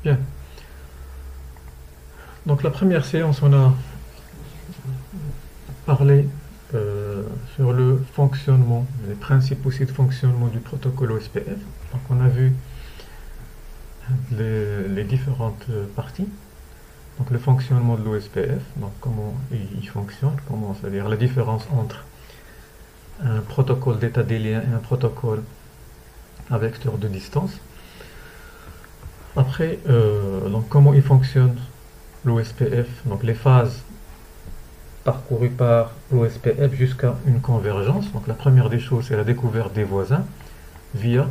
Bien. Donc la première séance, on a parlé sur le fonctionnement, les principes aussi de fonctionnement du protocole OSPF. Donc on a vu les différentes parties. Donc le fonctionnement de l'OSPF, donc comment il fonctionne, comment, c'est-à-dire la différence entre un protocole d'état des liens et un protocole à vecteur de distance. Après, donc comment il fonctionne l'OSPF, donc les phases parcourues par l'OSPF jusqu'à une convergence. Donc la première des choses, c'est la découverte des voisins via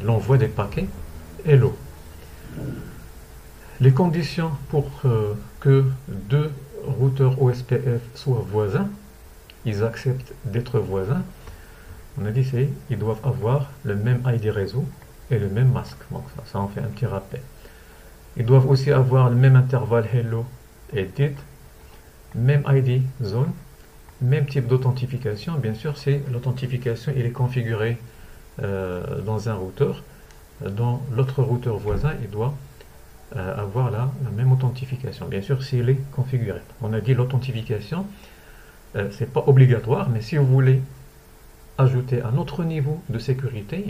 l'envoi des paquets Hello. Les conditions pour que deux routeurs OSPF soient voisins, ils acceptent d'être voisins. On a dit c'est ils doivent avoir le même ID réseau et le même masque. Donc ça en fait un petit rappel. Ils doivent aussi avoir le même intervalle hello et dit, même ID zone, même type d'authentification. Bien sûr, c'est l'authentification, il est configuré dans un routeur. Dans l'autre routeur voisin, il doit avoir la même authentification. Bien sûr, s'il est configuré. On a dit l'authentification, c'est pas obligatoire, mais si vous voulez ajouter un autre niveau de sécurité,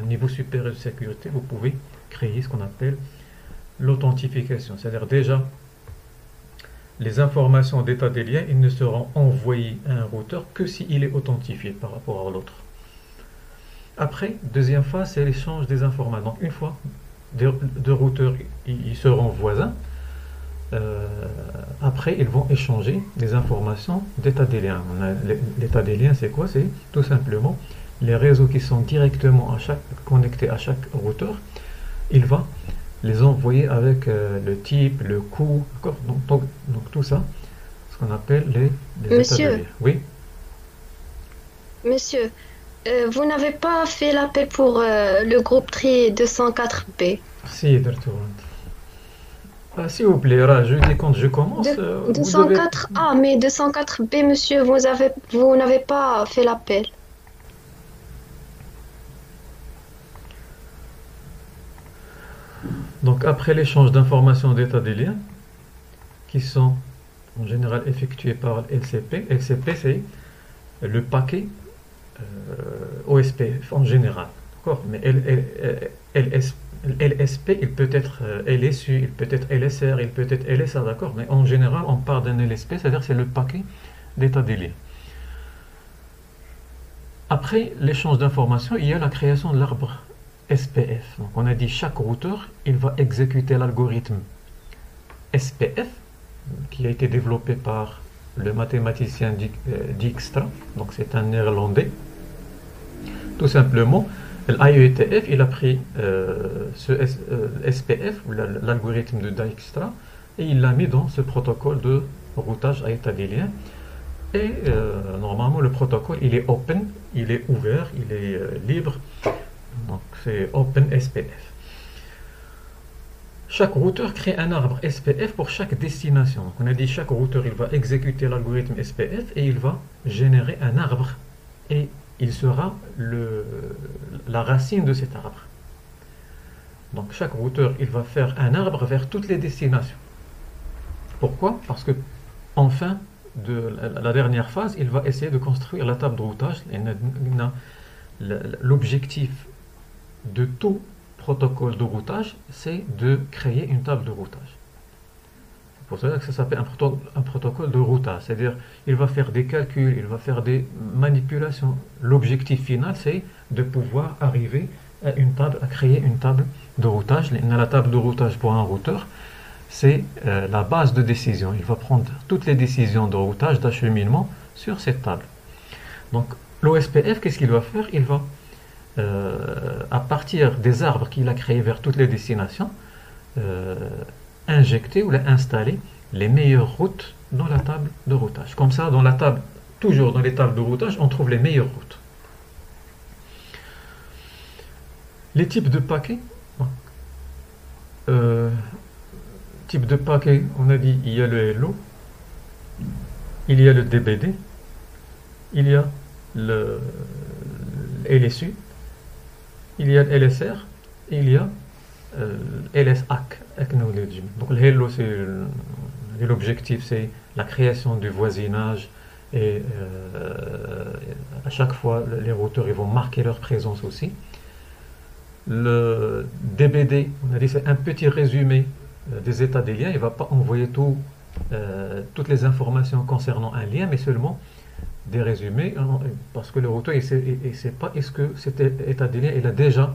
un niveau supérieur de sécurité, vous pouvez créer ce qu'on appelle l'authentification. C'est-à-dire déjà, les informations d'état des liens, ils ne seront envoyées à un routeur que s'il est authentifié par rapport à l'autre. Après, deuxième phase, c'est l'échange des informations. Donc une fois deux routeurs ils seront voisins, après ils vont échanger des informations d'état des liens. L'état des liens, c'est quoi? C'est tout simplement les réseaux qui sont directement connectés à chaque routeur. Il va les envoyer avec le type, le coût, donc tout ça, ce qu'on appelle les états de Monsieur, lien. Oui, monsieur, vous n'avez pas fait l'appel pour le groupe TRI 204B. si, s'il vous plaît, Raj, je dis quand je commence, vous devez... 204A, mais 204B, monsieur, vous n'avez pas fait l'appel. Donc après l'échange d'informations d'état des liens, qui sont en général effectués par LCP, LCP c'est le paquet OSPF en général. D'accord. Mais LSP, il peut être LSU, il peut être LSR, il peut être LSA, d'accord. Mais en général, on parle d'un LSP, c'est-à-dire c'est le paquet d'état des liens. Après l'échange d'informations, il y a la création de l'arbre SPF. Donc on a dit chaque routeur, il va exécuter l'algorithme SPF, qui a été développé par le mathématicien Dijkstra, donc c'est un néerlandais. Tout simplement, l'IETF, il a pris ce SPF, l'algorithme de Dijkstra, et il l'a mis dans ce protocole de routage à état des liens. Et normalement, le protocole, il est open, il est ouvert, il est libre. Donc, c'est OpenSPF. Chaque routeur crée un arbre SPF pour chaque destination. Donc, on a dit chaque routeur, il va exécuter l'algorithme SPF et il va générer un arbre. Et il sera la racine de cet arbre. Donc, chaque routeur, il va faire un arbre vers toutes les destinations. Pourquoi? Parce que, enfin, de la dernière phase, il va essayer de construire la table de routage. L'objectif de tout protocole de routage, c'est de créer une table de routage. C'est pour cela que ça s'appelle un protocole de routage. C'est-à-dire, il va faire des calculs, il va faire des manipulations. L'objectif final, c'est de pouvoir arriver à créer une table de routage. La table de routage pour un routeur, c'est la base de décision. Il va prendre toutes les décisions de routage, d'acheminement sur cette table. Donc, l'OSPF, qu'est-ce qu'il va faire? Il va, à partir des arbres qu'il a créés vers toutes les destinations, injecter ou installer les meilleures routes dans la table de routage. Comme ça, toujours dans les tables de routage, on trouve les meilleures routes. Les types de paquets. Type de paquet, on a dit, il y a le Hello, il y a le DBD, il y a le LSU, il y a le LSR, et il y a LS-ACK, Acknowledgement. Donc le hello, l'objectif, c'est la création du voisinage et à chaque fois, les routeurs ils vont marquer leur présence aussi. Le DBD, on a dit c'est un petit résumé des états des liens. Il ne va pas envoyer toutes les informations concernant un lien, mais seulement des résumés, parce que le routeur, il ne sait pas est-ce que cet état des liens,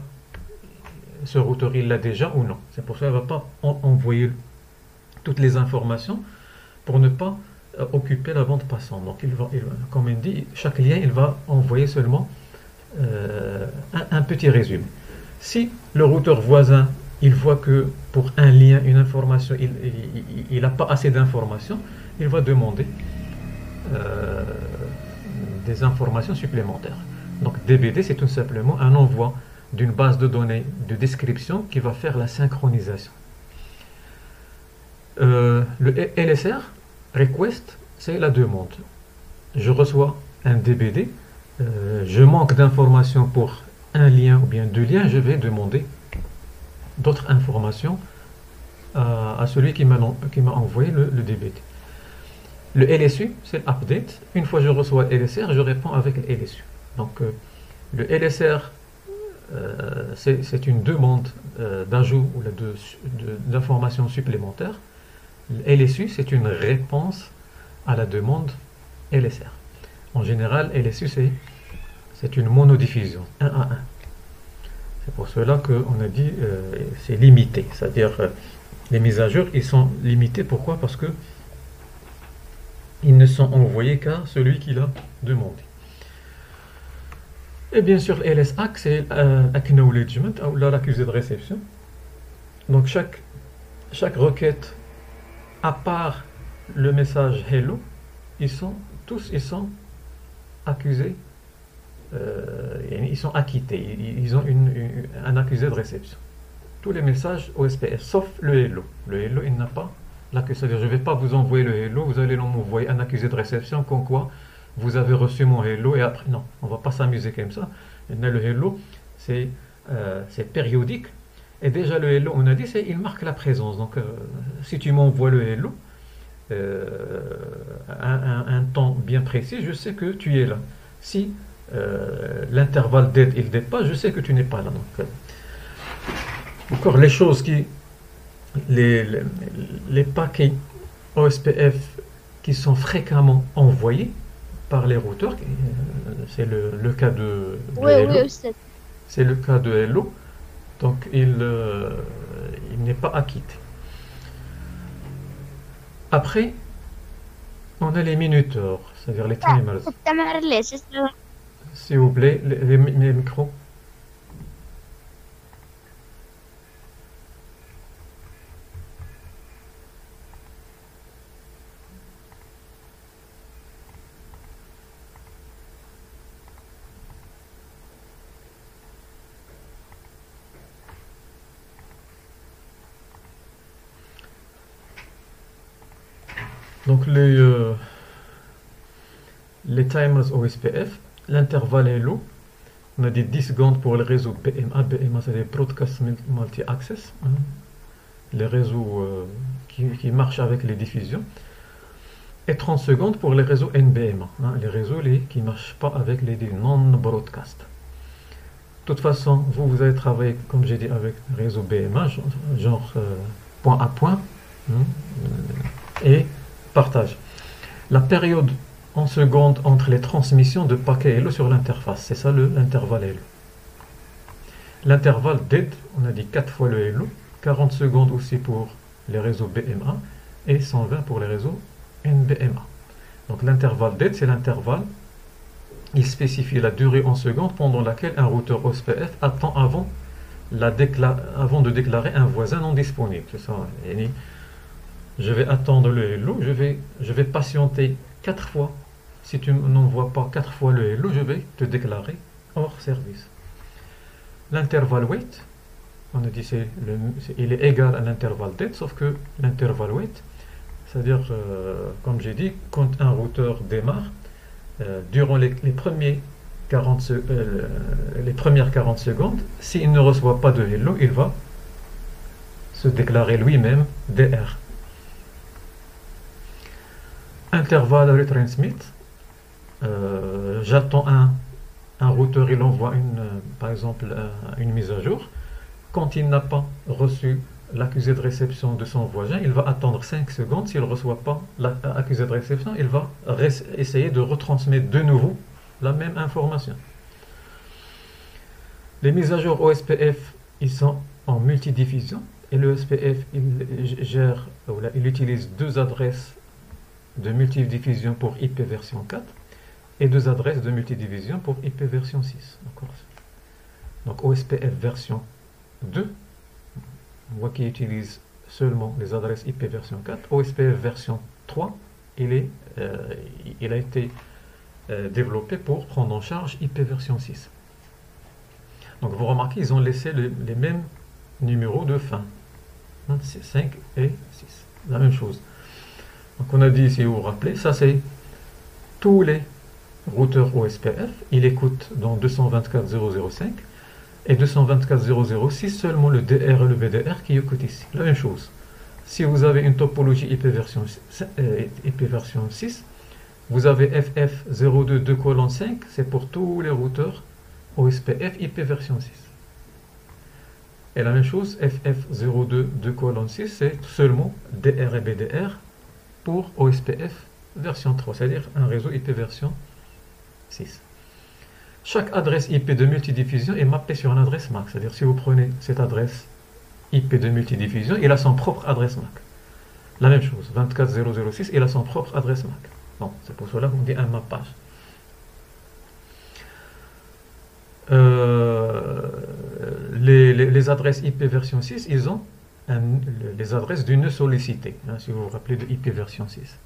ce routeur, il l'a déjà ou non. C'est pour ça qu'il ne va pas envoyer toutes les informations pour ne pas occuper la bande passante. Donc, comme il dit, chaque lien, il va envoyer seulement un petit résumé. Si le routeur voisin, il voit que pour un lien, une information, il n'a pas assez d'informations, il va demander des informations supplémentaires. Donc DBD, c'est tout simplement un envoi d'une base de données de description qui va faire la synchronisation. Le LSR, request, c'est la demande. Je reçois un DBD, je manque d'informations pour un lien ou bien deux liens, je vais demander d'autres informations à celui qui m'a envoyé le DBD. Le LSU, c'est l'update. Une fois que je reçois LSR, je réponds avec le LSU. Donc, le LSR, c'est une demande d'ajout ou d'informations supplémentaires. Le LSU, c'est une réponse à la demande LSR. En général, LSU, c'est une monodiffusion, 1 à 1. C'est pour cela qu'on a dit c'est limité. C'est-à-dire, les mises à jour, ils sont limités. Pourquoi? Parce que ils ne sont envoyés qu'à celui qui l'a demandé. Et bien sûr, LS-ACK, c'est Acknowledgement, ou l'accusé de réception. Donc chaque requête, à part le message Hello, ils sont accusés, ils sont acquittés, ils ont un accusé de réception. Tous les messages OSPF, sauf le Hello. Le Hello, il n'a pas l'accusé. C'est-à-dire, je ne vais pas vous envoyer le Hello, vous allez m'envoyer un accusé de réception, comme quoi vous avez reçu mon Hello, et après, non, on ne va pas s'amuser comme ça. Le Hello, c'est périodique. Et déjà, le Hello, on a dit, il marque la présence. Donc, si tu m'envoies le Hello, un temps bien précis, je sais que tu es là. Si l'intervalle d'aide, il dépasse, je sais que tu n'es pas là. Donc, encore les choses les paquets OSPF qui sont fréquemment envoyés par les routeurs, c'est le cas de Hello. C'est le cas de Hello. Donc, il n'est pas acquitté. Après, on a les minuteurs, c'est-à-dire les timers. S'il vous plaît, les micros. Donc les timers OSPF, l'intervalle Hello, on a dit 10 secondes pour le réseau BMA. BMA, c'est les Broadcast Multi-Access, hein, les réseaux qui marchent avec les diffusions. Et 30 secondes pour les réseaux NBMA, hein, les réseaux qui ne marchent pas avec les non-broadcast. De toute façon, vous allez travailler, comme j'ai dit, avec réseau BMA, genre point à point, hein, et partage. La période en secondes entre les transmissions de paquets Hello sur l'interface, c'est ça l'intervalle Hello. L'intervalle dead, on a dit 4 fois le Hello, 40 secondes aussi pour les réseaux BMA et 120 pour les réseaux NBMA. Donc l'intervalle dead, c'est l'intervalle, il spécifie la durée en secondes pendant laquelle un routeur OSPF attend avant de déclarer un voisin non disponible. C'est ça. Je vais attendre le Hello, je vais patienter 4 fois. Si tu n'envoies pas 4 fois le Hello, je vais te déclarer hors service. L'intervalle wait, on a dit il est égal à l'intervalle dead, sauf que l'intervalle wait, c'est-à-dire, comme j'ai dit, quand un routeur démarre, durant les premières 40 secondes, s'il ne reçoit pas de Hello, il va se déclarer lui-même DR. Intervalle retransmit. J'attends un routeur, il envoie par exemple une mise à jour. Quand il n'a pas reçu l'accusé de réception de son voisin, il va attendre 5 secondes. S'il ne reçoit pas l'accusé de réception, il va essayer de retransmettre de nouveau la même information. Les mises à jour OSPF, ils sont en multidiffusion et le SPF, il utilise deux adresses de multidiffusion pour IP version 4 et deux adresses de multidiffusion pour IP version 6. Donc OSPF version 2, on voit qu'il utilise seulement les adresses IP version 4. OSPF version 3, il a été développé pour prendre en charge IP version 6. Donc vous remarquez, ils ont laissé les mêmes numéros de fin, 5 et 6, la même chose. Donc on a dit, si vous vous rappelez, ça c'est tous les routeurs OSPF, il écoute dans 224.0.0.5 et 224.0.0.6 seulement le DR et le BDR qui écoutent ici. La même chose. Si vous avez une topologie IP version 6, vous avez FF02.2:5, c'est pour tous les routeurs OSPF IP version 6. Et la même chose, FF02.2:6, c'est seulement DR et BDR pour OSPF version 3, c'est-à-dire un réseau IP version 6. Chaque adresse IP de multidiffusion est mappée sur une adresse MAC, c'est-à-dire si vous prenez cette adresse IP de multidiffusion, il a son propre adresse MAC. La même chose, 24.0.0.6, il a son propre adresse MAC. Bon, c'est pour cela qu'on dit un mappage. Les adresses IP version 6, ils ont les adresses du nœud sollicité, si vous vous rappelez de IP version 6.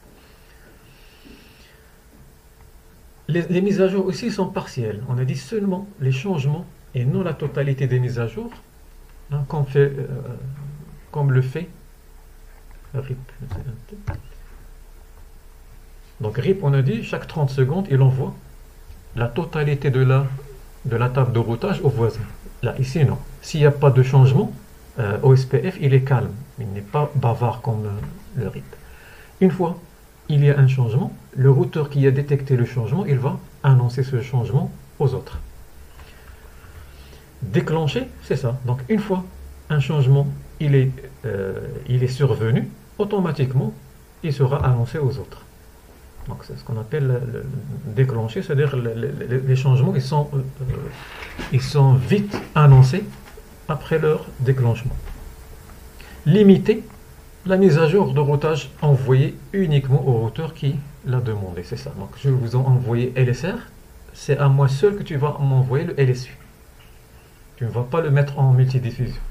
Les mises à jour aussi sont partielles. On a dit seulement les changements et non la totalité des mises à jour, comme le fait RIP. Donc RIP, on a dit, chaque 30 secondes, il envoie la totalité de la table de routage au voisin. Là, ici, non. S'il n'y a pas de changement, OSPF, il est calme. Il n'est pas bavard comme le RIP. Une fois il y a un changement, le routeur qui a détecté le changement, il va annoncer ce changement aux autres. Déclencher, c'est ça. Donc une fois un changement il est survenu, automatiquement il sera annoncé aux autres. Donc c'est ce qu'on appelle le déclencher, c'est-à-dire les changements ils sont vite annoncés après leur déclenchement. Limiter, la mise à jour de routage envoyée uniquement au routeur qui l'a demandé, c'est ça. Donc je vous ai envoyé LSR, c'est à moi seul que tu vas m'envoyer le LSU. Tu ne vas pas le mettre en multidiffusion.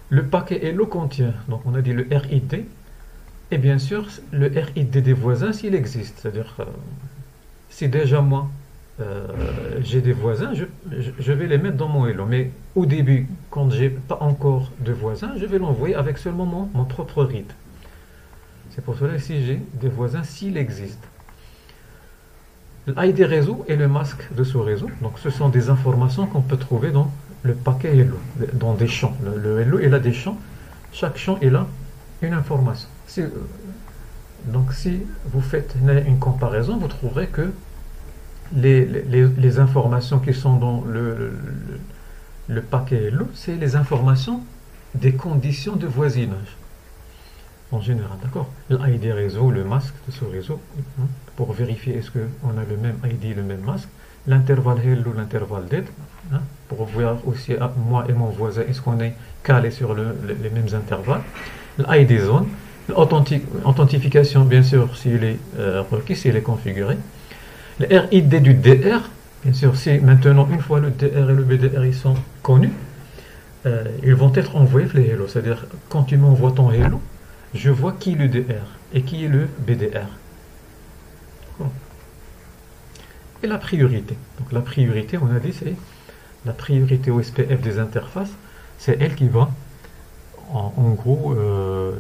Le paquet Hello contient, donc on a dit le RID, et bien sûr le RID des voisins s'il existe. C'est-à-dire, si déjà moi j'ai des voisins, je vais les mettre dans mon Hello. Mais au début, quand j'ai pas encore de voisins, je vais l'envoyer avec seulement mon propre RID. C'est pour cela que si j'ai des voisins, s'il existe. L'ID réseau et le masque de ce réseau, donc ce sont des informations qu'on peut trouver dans le paquet Hello, dans des champs. Le Hello, il a des champs. Chaque champ, il a une information. Donc si vous faites une comparaison, vous trouverez que les informations qui sont dans le paquet Hello, c'est les informations des conditions de voisinage. En général, d'accord? L'ID réseau, le masque de ce réseau, pour vérifier est-ce qu'on a le même ID, le même masque. L'intervalle Hello, l'intervalle dead, pour voir aussi moi et mon voisin, est-ce qu'on est calé sur les mêmes intervalles. L'ID zone, l'authentification, bien sûr, s'il est requis, s'il est configuré. Le RID du DR, bien sûr, si maintenant, une fois le DR et le BDR ils sont connus, ils vont être envoyés les Hello. C'est-à-dire, quand tu m'envoies ton Hello, je vois qui est le DR et qui est le BDR. Et la priorité. Donc la priorité, on a dit, c'est la priorité OSPF des interfaces. C'est elle qui va, en gros,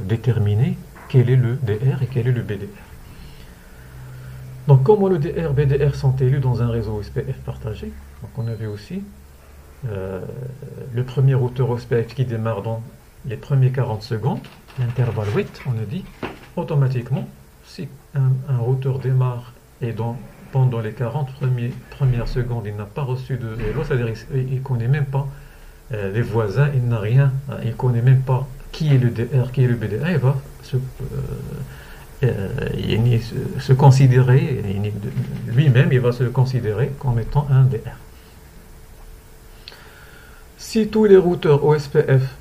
déterminer quel est le DR et quel est le BDR. Donc comment le DR, BDR sont élus dans un réseau OSPF partagé. Donc on a vu aussi euh, le premier routeur OSPF qui démarre dans les premiers 40 secondes, l'intervalle wait, on a dit, automatiquement, si un routeur démarre et pendant les 40 premières secondes, il n'a pas reçu de hello, c'est-à-dire il ne connaît même pas les voisins, il n'a rien, il ne connaît même pas qui est le DR, qui est le BDR, il va se considérer, lui-même, il va se considérer comme étant un DR. Si tous les routeurs OSPF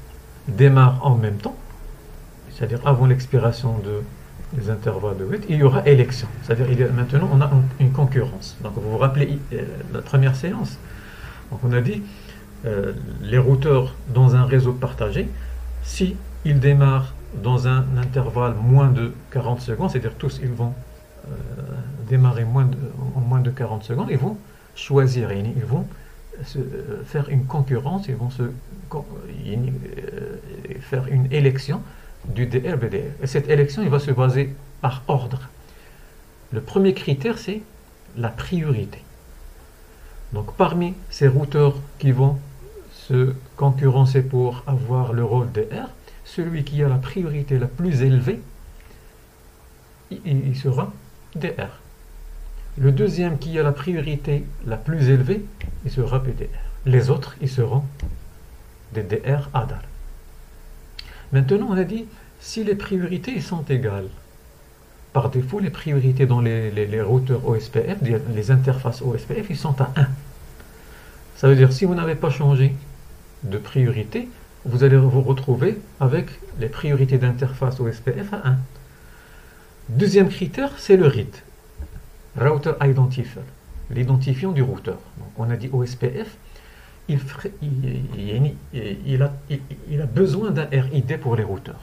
démarrent en même temps, c'est-à-dire avant l'expiration des intervalles de wait, il y aura élection. C'est-à-dire maintenant on a une concurrence. Donc vous vous rappelez la première séance. Donc on a dit les routeurs dans un réseau partagé, si ils démarrent dans un intervalle moins de 40 secondes, c'est-à-dire tous ils vont démarrer en moins de 40 secondes, ils vont choisir, ils vont faire une concurrence, ils vont faire une élection du DR-BDR. Et cette élection, il va se baser par ordre. Le premier critère, c'est la priorité. Donc parmi ces routeurs qui vont se concurrencer pour avoir le rôle DR, celui qui a la priorité la plus élevée, il sera DR. Le deuxième qui a la priorité la plus élevée, il sera PDR. Les autres, ils seront des DR ADAR. Maintenant, on a dit, si les priorités sont égales, par défaut, les priorités dans les routeurs OSPF, les interfaces OSPF, ils sont à 1. Ça veut dire, si vous n'avez pas changé de priorité, vous allez vous retrouver avec les priorités d'interface OSPF à 1. Deuxième critère, c'est le RID. Router Identifier, l'identifiant du routeur. Donc on a dit OSPF, il a besoin d'un RID pour les routeurs.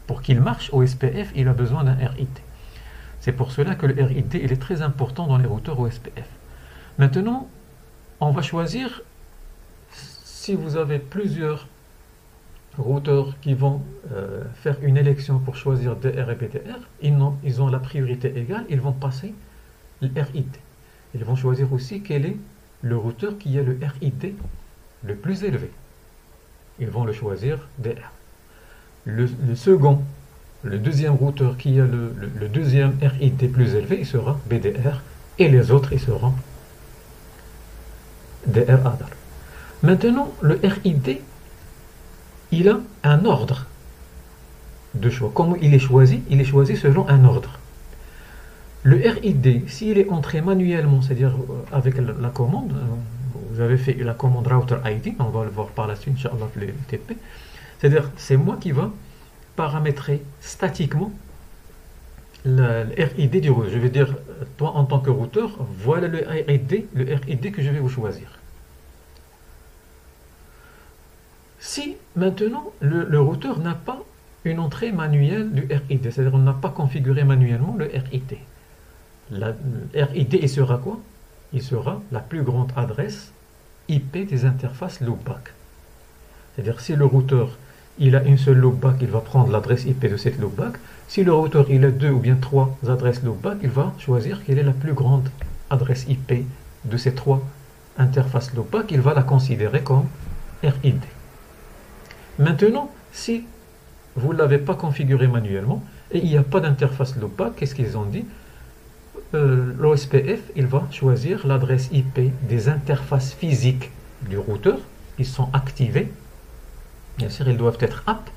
Pour qu'il marche, OSPF, il a besoin d'un RID. C'est pour cela que le RID il est très important dans les routeurs OSPF. Maintenant, on va choisir, si vous avez plusieurs routeurs qui vont faire une élection pour choisir DR et PDR, ils ont la priorité égale, ils vont passer le RID. Ils vont choisir aussi quel est le routeur qui a le RID le plus élevé. Ils vont le choisir DR. Le deuxième routeur qui a le deuxième RID plus élevé, il sera BDR et les autres, ils seront DR ADAR. Maintenant, le RID, il a un ordre de choix. Comment il est choisi? Il est choisi selon un ordre. Le RID, s'il est entré manuellement, c'est-à-dire avec la commande, vous avez fait la commande router ID, on va le voir par la suite, Inch'Allah, les TP, c'est-à-dire c'est moi qui va paramétrer statiquement le RID du routeur. Je vais dire, toi en tant que routeur, voilà le RID que je vais vous choisir. Si maintenant le routeur n'a pas une entrée manuelle du RID, c'est-à-dire on n'a pas configuré manuellement le RID, le RID, il sera quoi? Il sera la plus grande adresse IP des interfaces loopback. C'est-à-dire si le routeur il a une seule loopback, il va prendre l'adresse IP de cette loopback. Si le routeur il a 2 ou bien 3 adresses loopback, il va choisir quelle est la plus grande adresse IP de ces 3 interfaces loopback, il va la considérer comme RID. Maintenant, si vous ne l'avez pas configuré manuellement et il n'y a pas d'interface loopback, qu'est-ce qu'ils ont dit? L'OSPF, il va choisir l'adresse IP des interfaces physiques du routeur. Ils sont activés. Bien sûr, ils doivent être app.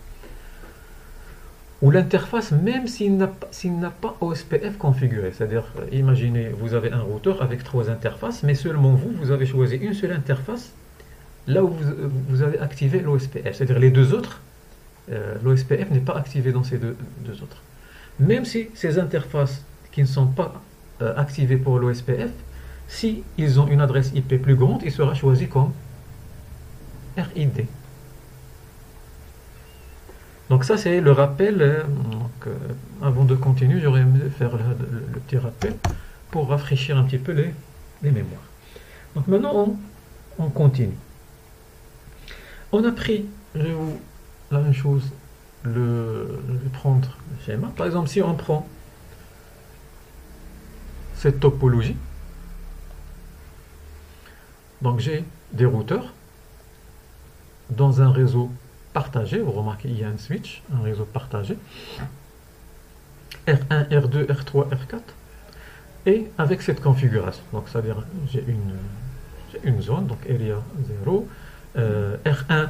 Ou l'interface, même s'il n'a pas OSPF configuré. C'est-à-dire, imaginez, vous avez un routeur avec 3 interfaces, mais seulement vous avez choisi une seule interface là où vous avez activé l'OSPF. C'est-à-dire, les deux autres, l'OSPF n'est pas activé dans ces deux autres. Même si ces interfaces qui ne sont pas activées pour l'OSPF, si ils ont une adresse IP plus grande, il sera choisi comme RID. Donc ça c'est le rappel. Avant de continuer, j'aurais aimé faire le petit rappel pour rafraîchir un petit peu les mémoires. Donc maintenant on continue. On a pris, la même chose, je vais prendre le schéma. Par exemple, si on prend cette topologie, donc j'ai des routeurs dans un réseau partagé, vous remarquez, il y a un switch, un réseau partagé, R1, R2, R3, R4, et avec cette configuration. Donc, c'est-à-dire, j'ai une zone, donc area 0, R1,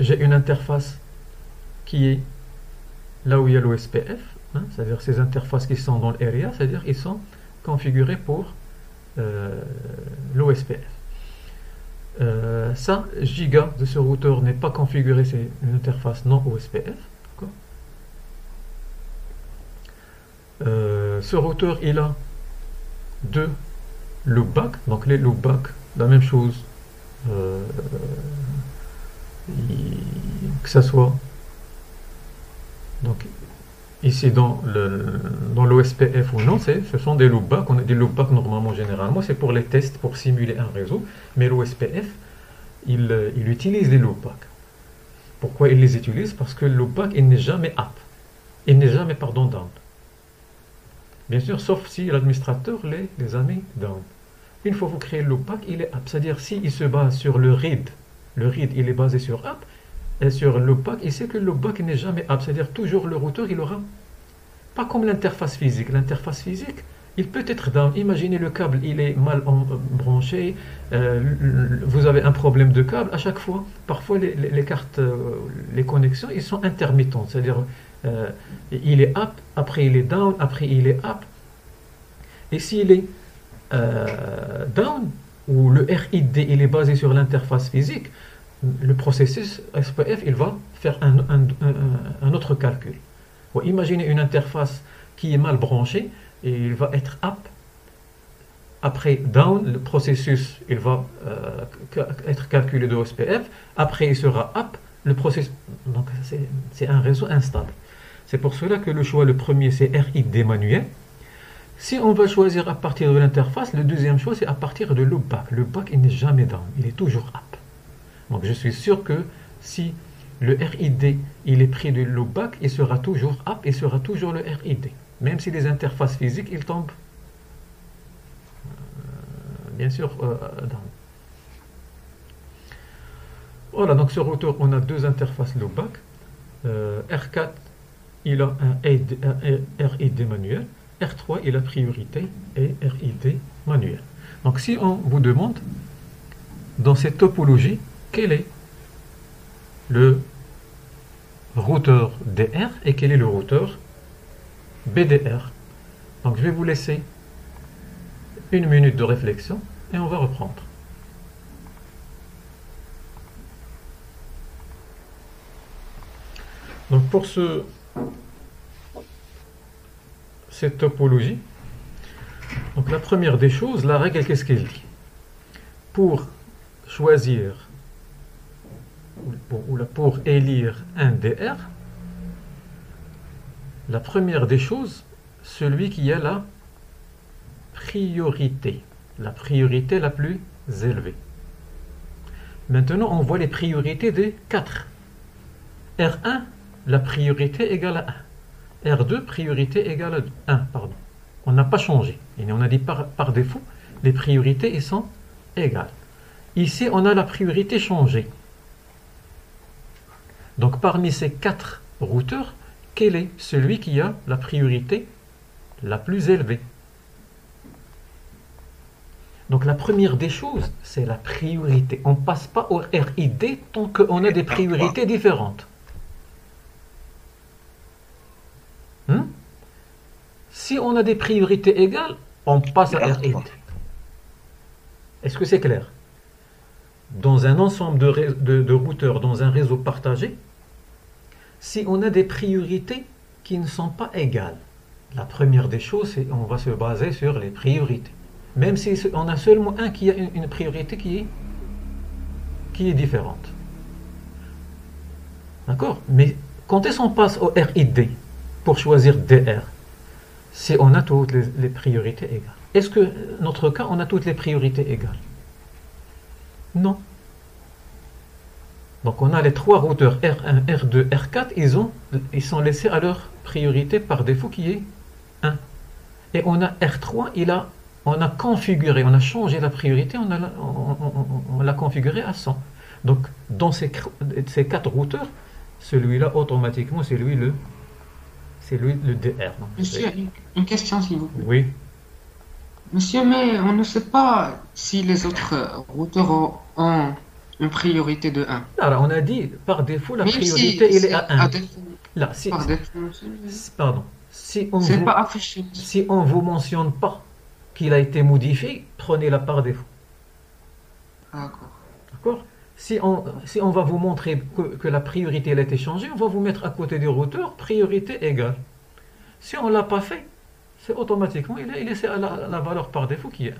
j'ai une interface qui est là où il y a l'OSPF, hein, c'est-à-dire ces interfaces qui sont dans l'area, c'est-à-dire ils sont configurés pour l'OSPF. Ça, giga de ce routeur n'est pas configuré, c'est une interface non OSPF. Ce routeur, il a deux loopbacks, donc les loopbacks, la même chose, que ça soit donc ici dans l'OSPF ou non, ce sont des loopbacks. On a des loopbacks normalement, généralement, c'est pour les tests, pour simuler un réseau, mais l'OSPF, il utilise les loopbacks. Pourquoi il les utilise? Parce que le loopback, il n'est jamais up, il n'est jamais, pardon, down. Bien sûr, sauf si l'administrateur les a mis down. Une fois que vous créez le loopback, il est up, c'est-à-dire s'il se base sur le read il est basé sur up, et sur le loopback, il sait que le loopback n'est jamais up, c'est-à-dire toujours le routeur, il aura, pas comme l'interface physique. L'interface physique, il peut être down. Imaginez le câble, il est mal branché, vous avez un problème de câble à chaque fois. Parfois, les cartes, les connexions, ils sont intermittentes, c'est-à-dire il est up, après il est down, après il est up. Et s'il est down, ou le RID, il est basé sur l'interface physique, le processus SPF, il va faire un autre calcul. Ou imaginez une interface qui est mal branchée, et il va être up, après down, le processus, il va être calculé de SPF, après il sera up, le processus, donc c'est un réseau instable. C'est pour cela que le choix, le premier, c'est RID manuel. Si on va choisir à partir de l'interface, le deuxième choix, c'est à partir de loopback. Le loopback, il n'est jamais down, il est toujours up. Donc je suis sûr que si le RID, il est pris de loopback, il sera toujours up, il sera toujours le RID. Même si les interfaces physiques, ils tombent, bien sûr, down. Voilà, donc sur routeur, on a deux interfaces loopback. R4, il a un RID manuel. R3 est la priorité et RID manuel. Donc si on vous demande, dans cette topologie, quel est le routeur DR et quel est le routeur BDR. Donc je vais vous laisser une minute de réflexion et on va reprendre. Donc pour cette topologie, donc la première des choses, la règle, qu'est-ce qu'elle dit? Pour choisir pour élire un DR, la première des choses, celui qui a la priorité la plus élevée. Maintenant, on voit les priorités des 4. R1, la priorité égale à 1. R2, priorité égale à 1. Pardon. On n'a pas changé. Et on a dit par défaut, les priorités ils sont égales. Ici, on a la priorité changée. Donc, parmi ces 4 routeurs, quel est celui qui a la priorité la plus élevée? Donc, la première des choses, c'est la priorité. On ne passe pas au RID tant qu'on a des priorités différentes. Si on a des priorités égales, on passe à RID. Est-ce que c'est clair? Dans un ensemble de routeurs, dans un réseau partagé, si on a des priorités qui ne sont pas égales, la première des choses, c'est on va se baser sur les priorités. Même si on a seulement un qui a une priorité qui est différente. D'accord? Mais quand est-ce qu'on passe au RID pour choisir DR? Si on a toutes les priorités égales. Est-ce que, dans notre cas, on a toutes les priorités égales? Non. Donc on a les 3 routeurs R1, R2, R4, ils sont laissés à leur priorité par défaut qui est 1. Et on a R3, on a configuré, on a changé la priorité, on l'a configuré à 100. Donc, dans ces quatre routeurs, celui-là, automatiquement, c'est lui le DR. Donc, Monsieur, une question s'il vous plaît. oui. Monsieur, mais on ne sait pas si les autres routeurs ont une priorité de 1. Alors, on a dit, par défaut, la Même si priorité, il est c'est à à 1. défaut, Là, par défaut, monsieur, pardon, si on c'est vous, pas affiché. si on vous mentionne pas qu'il a été modifié, prenez-la par défaut. D'accord. D'accord? Si on va vous montrer que la priorité elle a été changée, on va vous mettre à côté du routeur priorité égale. Si on ne l'a pas fait, c'est automatiquement, c'est la valeur par défaut qui est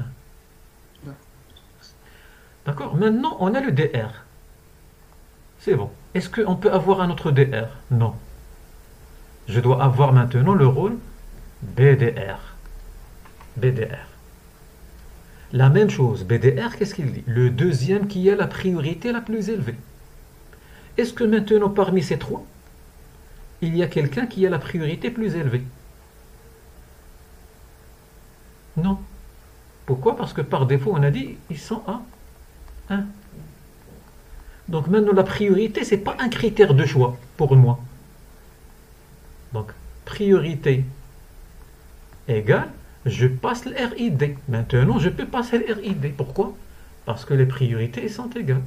1. D'accord? Maintenant, on a le DR. C'est bon. Est-ce qu'on peut avoir un autre DR? Non. Je dois avoir maintenant le rôle BDR. BDR. La même chose, BDR, qu'est-ce qu'il dit? Le deuxième qui a la priorité la plus élevée. Est-ce que maintenant, parmi ces trois, il y a quelqu'un qui a la priorité plus élevée? Non. Pourquoi? Parce que par défaut, on a dit, ils sont à 1. Donc maintenant, la priorité, ce n'est pas un critère de choix pour moi. Donc, priorité égale, je passe le RID. Maintenant, je peux passer le RID. Pourquoi? Parce que les priorités sont égales.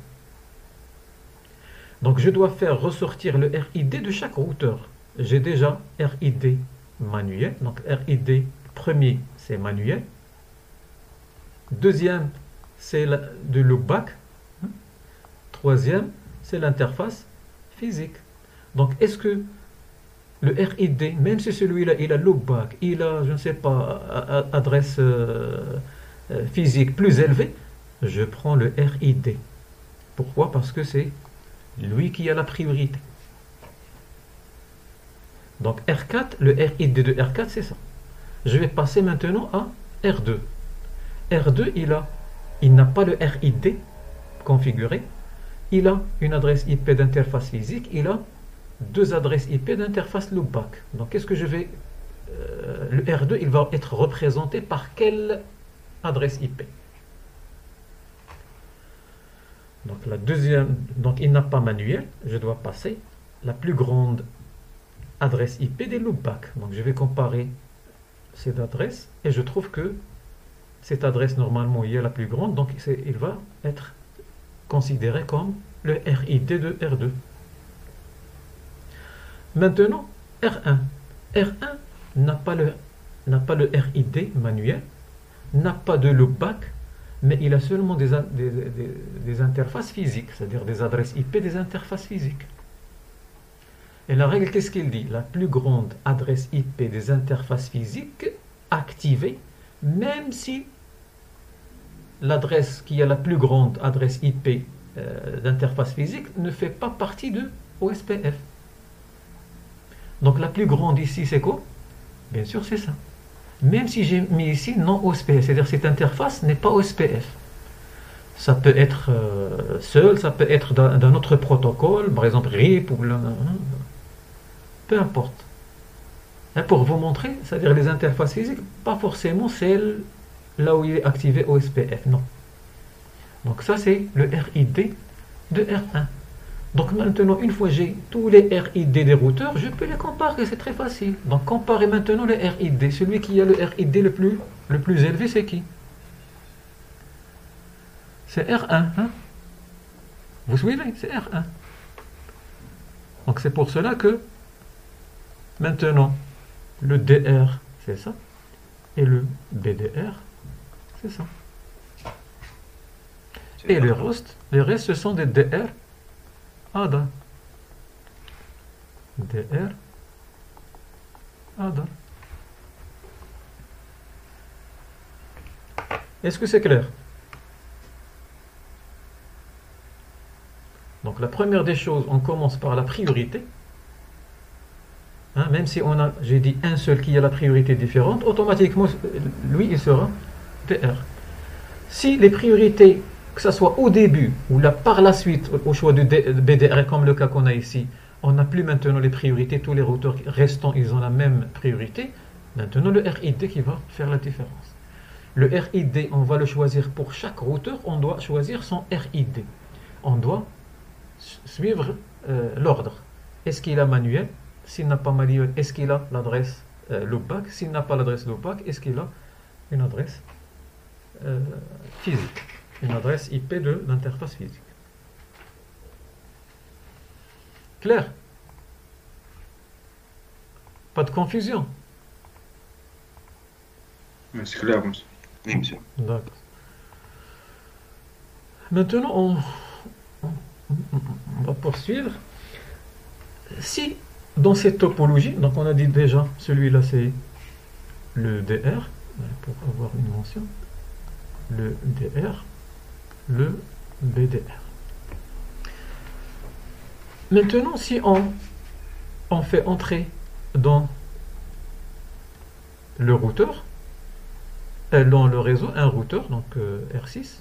Donc, je dois faire ressortir le RID de chaque routeur. J'ai déjà RID manuel. Donc, RID premier, c'est manuel. Deuxième, c'est de loopback. Troisième, c'est l'interface physique. Donc, est-ce que le RID, même si celui-là, il a loopback, il a, je ne sais pas, adresse physique plus élevée, je prends le RID. Pourquoi? Parce que c'est lui qui a la priorité. Donc R4, le RID de R4, c'est ça. Je vais passer maintenant à R2. R2, il n'a pas le RID configuré. Il a une adresse IP d'interface physique. Il a deux adresses IP d'interface loopback. Donc, qu'est-ce que je vais... le R2, il va être représenté par quelle adresse IP? Donc, la deuxième... Donc, il n'a pas manuel. Je dois passer la plus grande adresse IP des loopbacks. Donc, je vais comparer ces adresses et je trouve que cette adresse, normalement, il est la plus grande. Donc, il va être considéré comme le RID de R2. Maintenant, R1. R1 n'a pas le RID manuel, n'a pas de loopback, mais il a seulement des interfaces physiques, c'est-à-dire des adresses IP des interfaces physiques. Et la règle, qu'est-ce qu'il dit? La plus grande adresse IP des interfaces physiques activée, même si l'adresse qui a la plus grande adresse IP d'interface physique ne fait pas partie de OSPF. Donc la plus grande ici, c'est quoi? Bien sûr, c'est ça. Même si j'ai mis ici non OSPF, c'est-à-dire cette interface n'est pas OSPF. Ça peut être seul, ça peut être d'un autre protocole, par exemple RIP, ou peu importe. Et pour vous montrer, c'est-à-dire les interfaces physiques, pas forcément celle là où il est activé OSPF, non. Donc ça, c'est le RID de R1. Donc maintenant, une fois j'ai tous les RID des routeurs, je peux les comparer, c'est très facile. Donc comparez maintenant les RID. Celui qui a le RID le plus élevé, c'est qui? C'est R1. Hein? Vous suivez? C'est R1. Donc c'est pour cela que maintenant, le DR, c'est ça. Et le BDR, c'est ça. Et les restes, ce sont des DR ADA. DR ADA. Est-ce que c'est clair? Donc la première des choses, on commence par la priorité. Hein, même si j'ai dit un seul qui a la priorité différente, automatiquement, lui, il sera DR. Si les priorités, que ce soit au début ou là par la suite, au choix de BDR, comme le cas qu'on a ici, on n'a plus maintenant les priorités, tous les routeurs restants, ils ont la même priorité. Maintenant, le RID qui va faire la différence. Le RID, on va le choisir pour chaque routeur, on doit choisir son RID. On doit suivre l'ordre. Est-ce qu'il a manuel? S'il n'a pas manuel, est-ce qu'il a l'adresse loopback? S'il n'a pas l'adresse loopback, est-ce qu'il a une adresse physique, une adresse IP de l'interface physique? Clair? Pas de confusion? C'est clair, monsieur. Oui, monsieur. D'accord. Maintenant, on va poursuivre. Si dans cette topologie, donc on a dit déjà, celui-là c'est le DR, pour avoir une mention, le DR, le BDR. Maintenant, si on fait entrer dans le routeur, dans le réseau, un routeur, donc R6,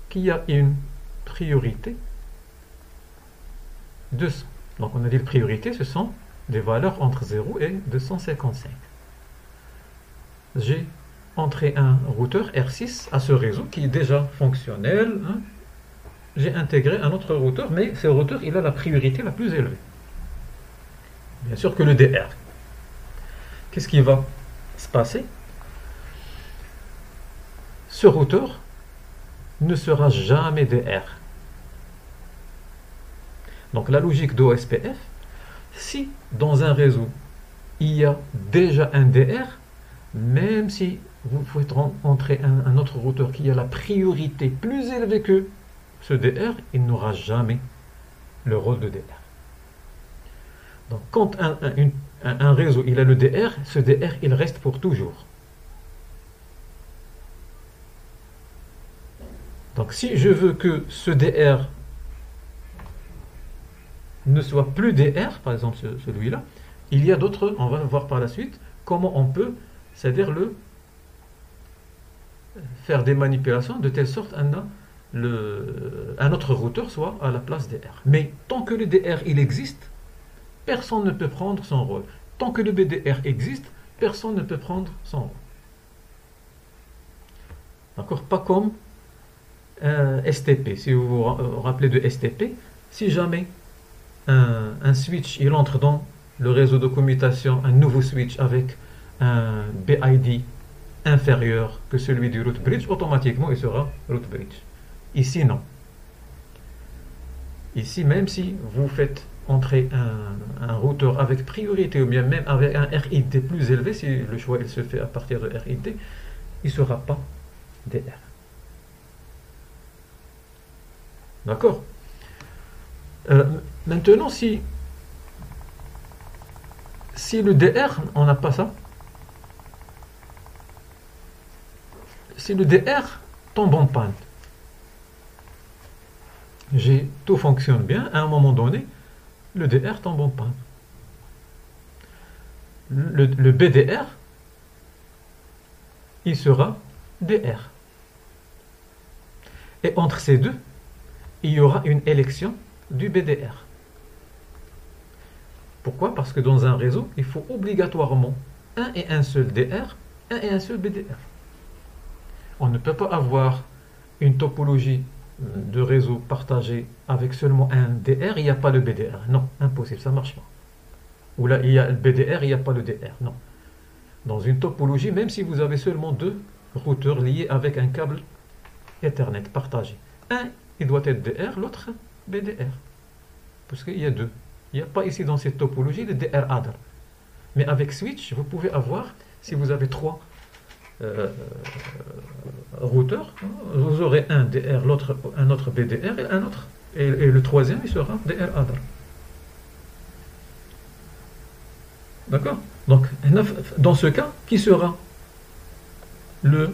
qui a une priorité 200. Donc on a dit que la priorité, ce sont des valeurs entre 0 et 255. J'ai entré un routeur R6 à ce réseau qui est déjà fonctionnel. Hein. J'ai intégré un autre routeur, mais ce routeur, il a la priorité la plus élevée. Bien sûr que le DR. Qu'est-ce qui va se passer? Ce routeur ne sera jamais DR. Donc la logique d'OSPF, si dans un réseau il y a déjà un DR, même si vous faites entrer un autre routeur qui a la priorité plus élevée que ce DR, il n'aura jamais le rôle de DR. Donc quand un réseau il a le DR, ce DR il reste pour toujours. Donc si je veux que ce DR ne soit plus DR, par exemple celui-là, il y a d'autres, on va voir par la suite, comment on peut, c'est-à-dire faire des manipulations de telle sorte un autre routeur soit à la place DR. Mais tant que le DR il existe, personne ne peut prendre son rôle. Tant que le BDR existe, personne ne peut prendre son rôle. D'accord? Pas comme STP. Si vous vous rappelez de STP, si jamais un switch il entre dans le réseau de commutation, un nouveau switch avec un BID inférieur que celui du root bridge, automatiquement il sera root bridge. Ici non. Ici, même si vous faites entrer un routeur avec priorité ou bien même avec un RID plus élevé, si le choix il se fait à partir de RID, il ne sera pas DR. D'accord? Maintenant, si le DR, on n'a pas ça, si le DR tombe en panne, tout fonctionne bien, à un moment donné, le DR tombe en panne. Le BDR, il sera DR. Et entre ces deux, il y aura une élection du BDR. Pourquoi? Parce que dans un réseau, il faut obligatoirement un et un seul DR, un et un seul BDR. On ne peut pas avoir une topologie de réseau partagé avec seulement un DR, il n'y a pas le BDR. Non, impossible, ça ne marche pas. Ou là, il y a le BDR, il n'y a pas le DR. Non. Dans une topologie, même si vous avez seulement deux routeurs liés avec un câble Ethernet partagé, un, il doit être DR, l'autre BDR. Parce qu'il y a deux. Il n'y a pas ici dans cette topologie de DR adder. Mais avec switch, vous pouvez avoir, si vous avez trois routeurs, vous aurez un DR, l'autre un autre BDR et un autre. Et le troisième, il sera DR adder. D'accord? Donc, dans ce cas, qui sera le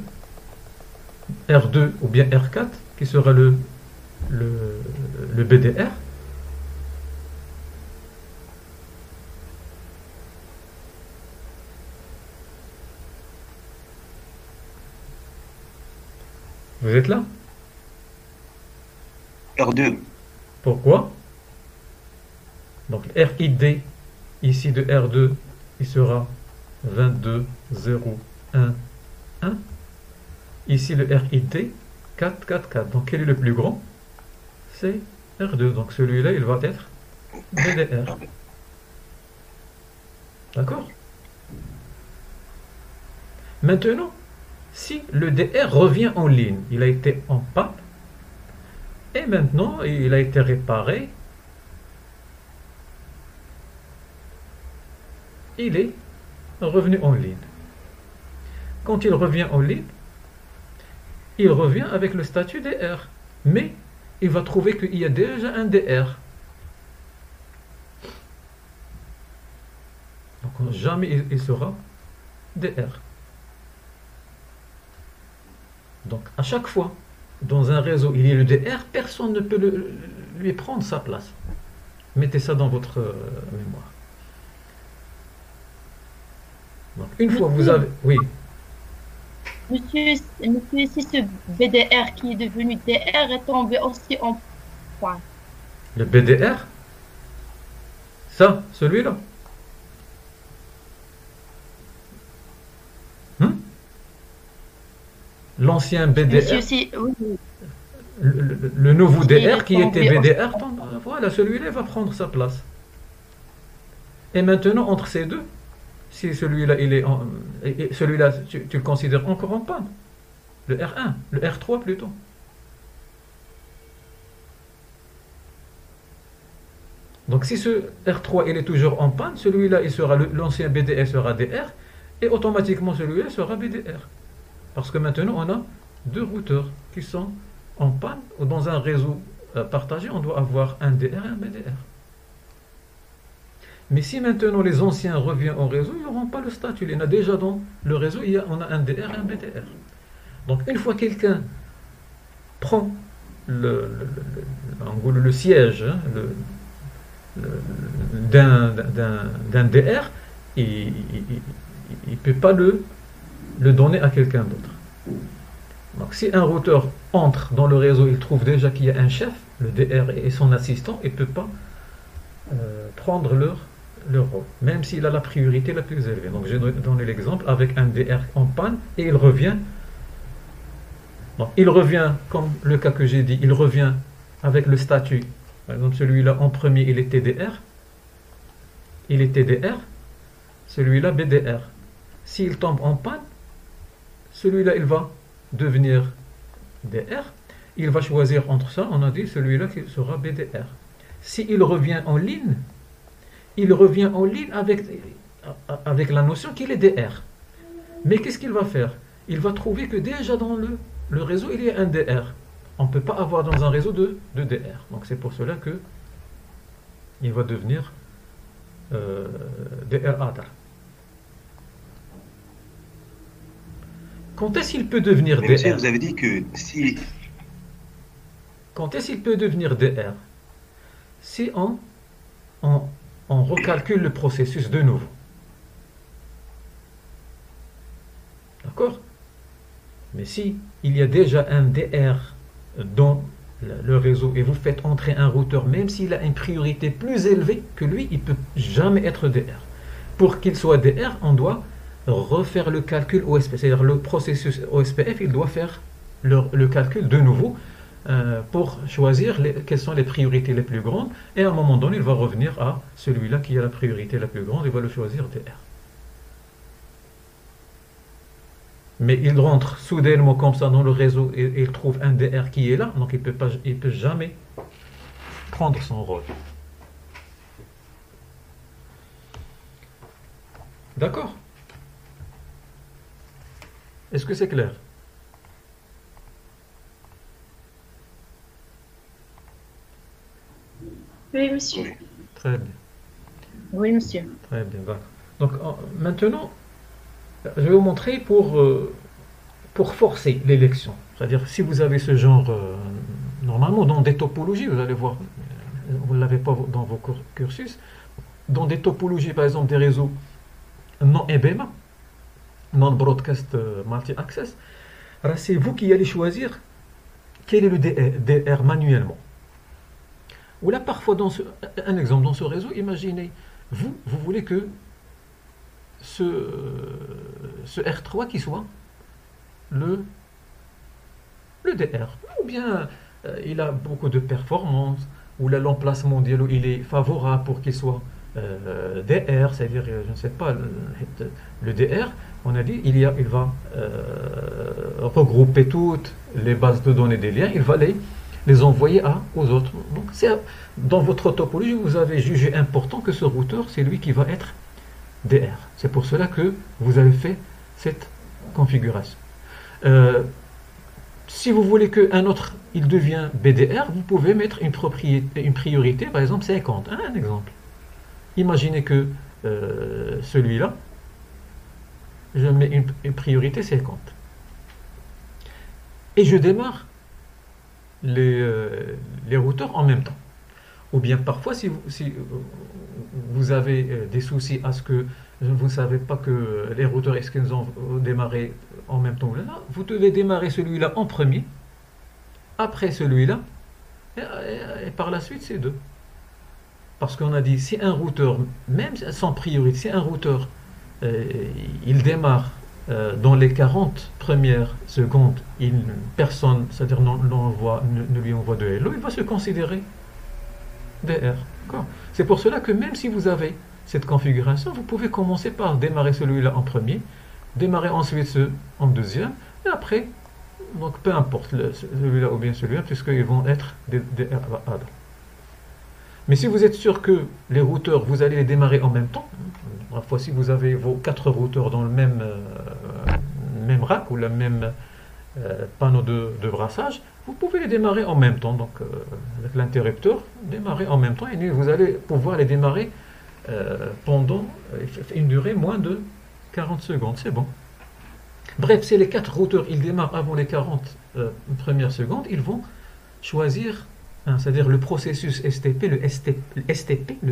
R2 ou bien R4, qui sera le BDR? Vous êtes là? R2. Pourquoi? Donc RID ici de R2, il sera 22.0.1.1. Ici le RID 4.4.4. Donc quel est le plus grand? C'est R2. Donc celui-là, il va être BDR. D'accord? Maintenant, si le DR revient en ligne, il a été en panne, et maintenant il a été réparé, il est revenu en ligne. Quand il revient en ligne, il revient avec le statut DR, mais il va trouver qu'il y a déjà un DR. Donc jamais il sera DR. Donc à chaque fois, dans un réseau, il y a le DR, personne ne peut lui prendre sa place. Mettez ça dans votre mémoire. Donc une fois vous avez... Oui. Monsieur, si ce BDR qui est devenu DR est tombé aussi en point. Le BDR? Ça, celui-là. L'ancien BDR, Monsieur, si, oui, le nouveau il est DR qui tombé était en BDR, point. voilà, celui-là va prendre sa place. Et maintenant, entre ces deux, si celui-là, il est et celui-là, tu le considères encore en panne. Le R1, le R3 plutôt. Donc si ce R3 il est toujours en panne, celui-là il sera l'ancien BDR sera DR et automatiquement celui-là sera BDR. Parce que maintenant on a deux routeurs qui sont en panne ou dans un réseau partagé, on doit avoir un DR et un BDR. Mais si maintenant les anciens reviennent au réseau, ils n'auront pas le statut. Il y en a déjà dans le réseau, on a un DR et un BDR. Donc une fois quelqu'un prend le siège d'un DR, il ne peut pas le donner à quelqu'un d'autre. Donc si un routeur entre dans le réseau, il trouve déjà qu'il y a un chef, le DR et son assistant, il ne peut pas prendre leur rôle, même s'il a la priorité la plus élevée. Donc j'ai donné l'exemple avec un DR en panne et il revient. Donc il revient, comme le cas que j'ai dit, il revient avec le statut. Par exemple, celui-là en premier, il était DR. Il était DR. Celui-là BDR. S'il tombe en panne, celui-là il va devenir DR. Il va choisir entre ça, on a dit celui-là qui sera BDR. S'il revient en ligne, il revient en ligne avec la notion qu'il est DR. Mais qu'est-ce qu'il va faire? Il va trouver que déjà dans le réseau, il y a un DR. On ne peut pas avoir dans un réseau de DR. Donc c'est pour cela que il va devenir DR ADA. Quand est-ce qu'il peut devenir Mais monsieur, DR? vous avez dit que si... Quand est-ce qu'il peut devenir DR? Si on recalcule le processus de nouveau. D'accord? Mais si il y a déjà un DR dans le réseau et vous faites entrer un routeur, même s'il a une priorité plus élevée que lui, il ne peut jamais être DR. Pour qu'il soit DR, on doit refaire le calcul OSPF, c'est-à-dire le processus OSPF, il doit faire le calcul de nouveau pour choisir quelles sont les priorités les plus grandes, et à un moment donné, il va revenir à celui-là qui a la priorité la plus grande, il va le choisir DR. Mais il rentre soudainement comme ça dans le réseau et il trouve un DR qui est là, donc il ne peut jamais prendre son rôle. D'accord? Est-ce que c'est clair? Oui, monsieur. Oui. Très bien. Oui, monsieur. Très bien, d'accord. Donc maintenant, je vais vous montrer pour forcer l'élection. C'est-à-dire, si vous avez ce genre, normalement, dans des topologies, vous allez voir, vous ne l'avez pas dans vos cursus, dans des topologies, par exemple, des réseaux non EBMA, non-broadcast multi-access, c'est vous qui allez choisir quel est le DR manuellement. Ou là, parfois, un exemple, dans ce réseau, imaginez, vous voulez que ce R3 qui soit le DR. Ou bien il a beaucoup de performance, où l'emplacement ديالو il est favorable pour qu'il soit DR, c'est-à-dire, je ne sais pas, le DR, on a dit, il va regrouper toutes les bases de données des liens, il va les envoyer aux autres. Donc, dans votre topologie, vous avez jugé important que ce routeur, c'est lui qui va être DR. C'est pour cela que vous avez fait cette configuration. Si vous voulez qu'un autre, il devient BDR, vous pouvez mettre une priorité, par exemple 50. Un exemple. Imaginez que celui-là, je mets une priorité 50. Et je démarre les routeurs en même temps. Ou bien parfois, si vous avez des soucis à ce que vous ne savez pas que les routeurs, est-ce qu'ils ont démarré en même temps ou là, vous devez démarrer celui-là en premier, après celui-là, et par la suite, c'est deux. Parce qu'on a dit, si un routeur, même sans priorité, si un routeur, il démarre dans les 40 premières secondes, personne, c'est-à-dire ne lui envoie de hello, il va se considérer DR. C'est pour cela que même si vous avez cette configuration, vous pouvez commencer par démarrer celui-là en premier, démarrer ensuite ce en deuxième, et après, donc peu importe celui-là ou bien celui-là, puisqu'ils vont être des DR. Mais si vous êtes sûr que les routeurs, vous allez les démarrer en même temps, parfois si vous avez vos 4 routeurs dans le même rack ou le même panneau de brassage, vous pouvez les démarrer en même temps. Donc avec l'interrupteur, démarrer en même temps et vous allez pouvoir les démarrer pendant une durée moins de 40 secondes. C'est bon. Bref, si les 4 routeurs ils démarrent avant les 40 premières secondes, ils vont choisir, c'est-à-dire le processus STP,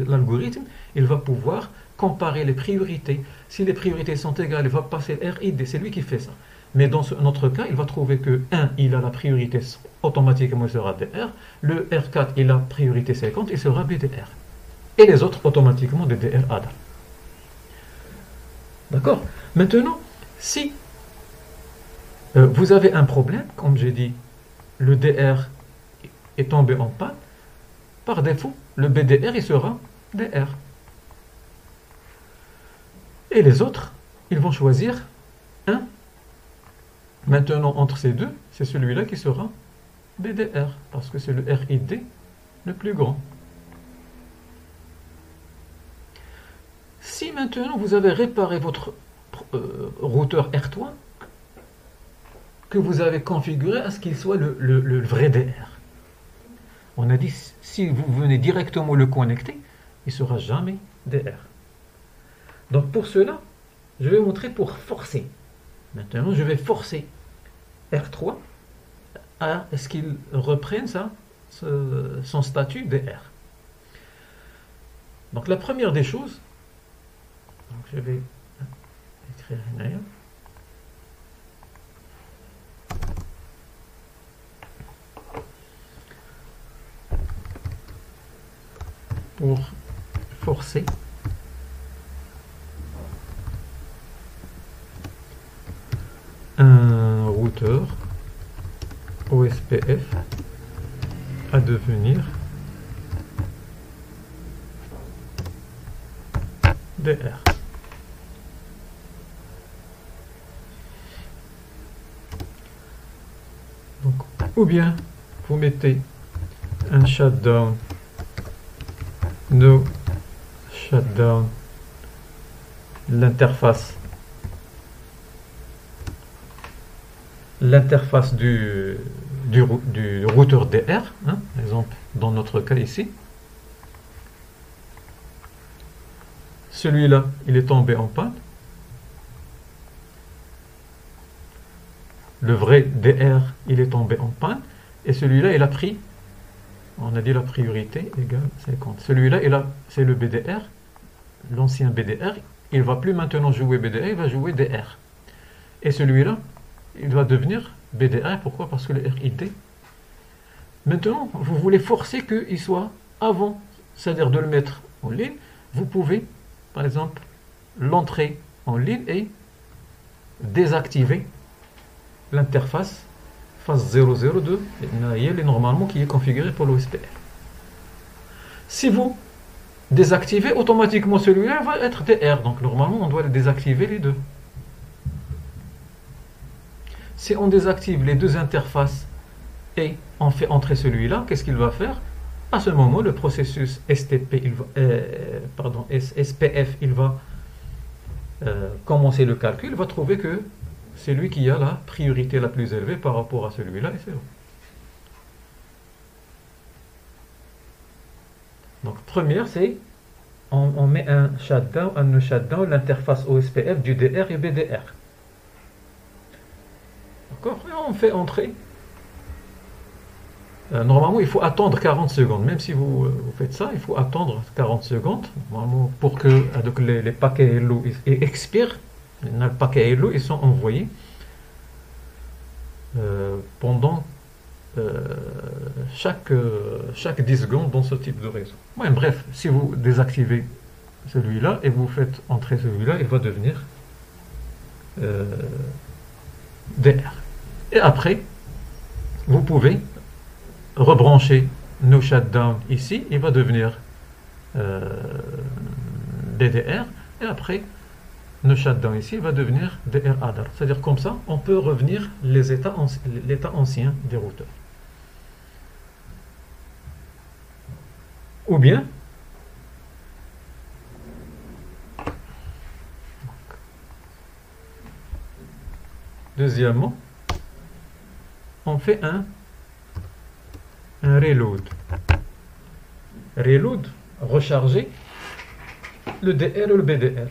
l'algorithme, il va pouvoir comparer les priorités. Si les priorités sont égales, il va passer RID, c'est lui qui fait ça. Mais dans notre cas, il va trouver que 1, il a la priorité, automatiquement il sera DR, le R4, il a priorité 50, il sera BDR. Et les autres, automatiquement, des DR ADA. D'accord? Maintenant, si vous avez un problème, comme j'ai dit, le DR est tombé en panne, par défaut, le BDR, il sera DR. Et les autres, ils vont choisir un. Maintenant, entre ces deux, c'est celui-là qui sera BDR, parce que c'est le RID le plus grand. Si maintenant vous avez réparé votre routeur R3, que vous avez configuré à ce qu'il soit le vrai DR, on a dit, si vous venez directement le connecter, il ne sera jamais DR. Donc pour cela, je vais montrer pour forcer. Maintenant, je vais forcer R3 à ce qu'il reprenne son statut DR. Donc la première des choses, donc je vais écrire une ailleurs. Pour forcer un routeur OSPF à devenir DR. Donc, ou bien vous mettez un shutdown, no shutdown, l'interface du routeur DR, par exemple dans notre cas ici. Celui-là, il est tombé en panne. Le vrai DR, il est tombé en panne. Et celui-là, il a pris, on a dit la priorité égale 50. Celui-là, c'est le BDR, l'ancien BDR. Il ne va plus maintenant jouer BDR, il va jouer DR. Et celui-là, il va devenir BDR. Pourquoi? Parce que le RID. Maintenant, vous voulez forcer qu'il soit avant, c'est-à-dire de le mettre en ligne. Vous pouvez, par exemple, l'entrer en ligne et désactiver l'interface phase 002 normalement qui est configurée pour l'OSPF. Si vous désactivez, automatiquement celui-là va être DR. Donc normalement, on doit les désactiver les deux. Si on désactive les deux interfaces et on fait entrer celui-là, qu'est-ce qu'il va faire? À ce moment, le processus SPF, il va commencer le calcul, il va trouver que c'est lui qui a la priorité la plus élevée par rapport à celui-là, et c'est bon. Donc, première, c'est on met un shutdown, l'interface OSPF du DR et BDR. D'accord? Et on fait entrer. Normalement, il faut attendre 40 secondes. Même si vous faites ça, il faut attendre 40 secondes. Normalement, pour que les paquets hello expirent. Les paquets hello, ils sont envoyés pendant chaque 10 secondes dans ce type de réseau. Ouais, bref, si vous désactivez celui-là et vous faites entrer celui-là, il va devenir DR. Et après, vous pouvez rebrancher no shutdown ici, il va devenir DDR, et après no shutdown ici va devenir DR other. C'est-à-dire comme ça, on peut revenir l'état ancien des routeurs. Ou bien, deuxièmement, on fait un reload. Reload, recharger le DR ou le BDR.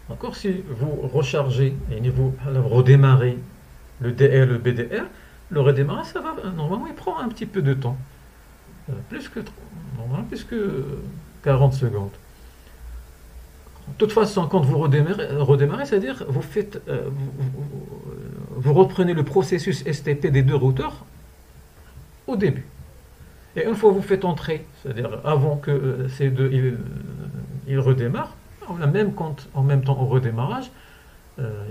D'accord? Si vous rechargez et vous redémarrez le DR, le BDR, le redémarrage, ça va, normalement, il prend un petit peu de temps. Normalement, plus que 40 secondes. De toute façon, quand vous redémarrez, c'est-à-dire vous reprenez le processus STP des deux routeurs au début. Et une fois que vous faites entrer, c'est-à-dire avant que ces deux ils redémarrent, en même temps au redémarrage,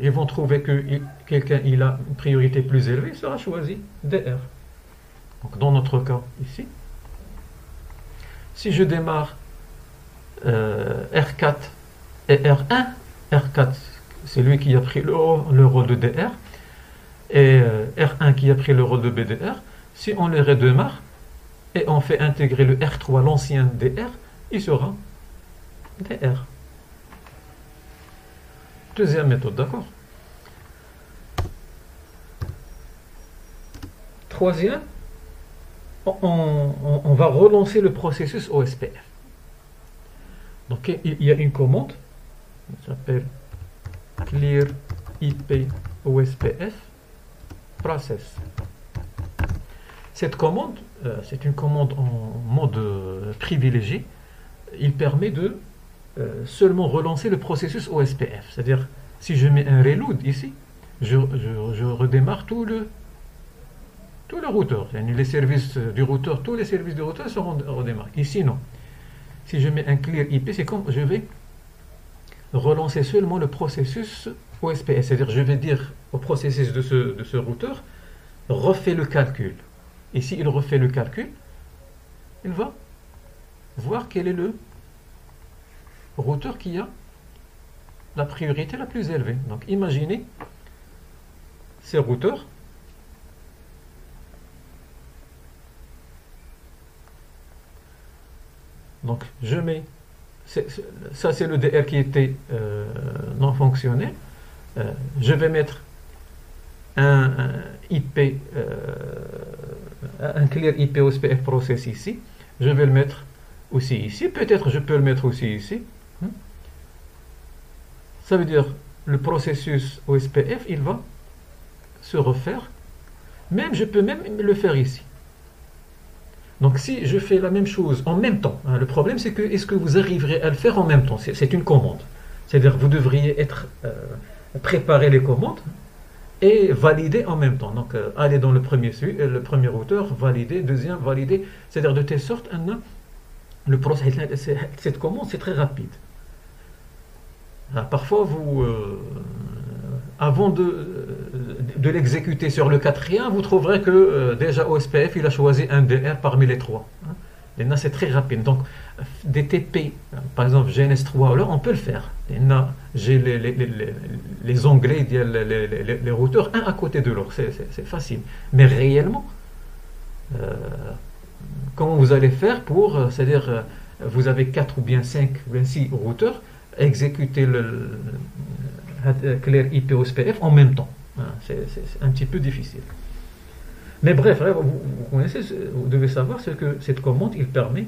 ils vont trouver que quelqu'un il a une priorité plus élevée, il sera choisi DR. Donc dans notre cas ici, si je démarre R4 et R1, R4 c'est lui qui a pris le rôle de DR, et R1 qui a pris le rôle de BDR, si on les redémarre et on fait intégrer le R3, l'ancien DR, il sera DR. Deuxième méthode, d'accord? Troisième, on va relancer le processus OSPF. Donc il y a une commande qui s'appelle clear IP OSPF process. Cette commande, c'est une commande en mode privilégié. Il permet de seulement relancer le processus OSPF. C'est-à-dire, si je mets un reload ici, je redémarre tout le routeur. Les services du routeur, tous les services du routeur seront redémarrés. Ici, non. Si je mets un clear IP, c'est comme je vais relancer seulement le processus OSPF. C'est-à-dire, je vais dire au processus de ce routeur, refais le calcul. Ici, il refait le calcul. Il va voir quel est le routeur qui a la priorité la plus élevée. Donc, imaginez ces routeurs. Donc, je mets, ça c'est le DR qui était non fonctionnel. Je vais mettre un IP, un clear IP OSPF process ici. Je vais le mettre aussi ici. Peut-être je peux le mettre aussi ici. Ça veut dire le processus OSPF, il va se refaire. Je peux même le faire ici. Donc si je fais la même chose en même temps, le problème c'est que est-ce que vous arriverez à le faire en même temps? C'est une commande. C'est-à-dire vous devriez préparer les commandes et valider en même temps. Donc aller dans le premier routeur, valider, deuxième, valider. C'est-à-dire de telle sorte, cette commande c'est très rapide. Parfois, avant de de l'exécuter sur le quatrième, vous trouverez que déjà OSPF, il a choisi un DR parmi les trois. Hein. Et là, c'est très rapide. Donc, des TP, par exemple GNS3, là, on peut le faire. J'ai les onglets, les routeurs, un à côté de l'autre. C'est facile. Mais réellement, comment vous allez faire pour, c'est-à-dire, vous avez 4 ou bien 5 ou bien 6 routeurs, exécuter le clair IP OSPF en même temps. Hein, c'est un petit peu difficile. Mais bref, vous connaissez, vous devez savoir ce que cette commande, il permet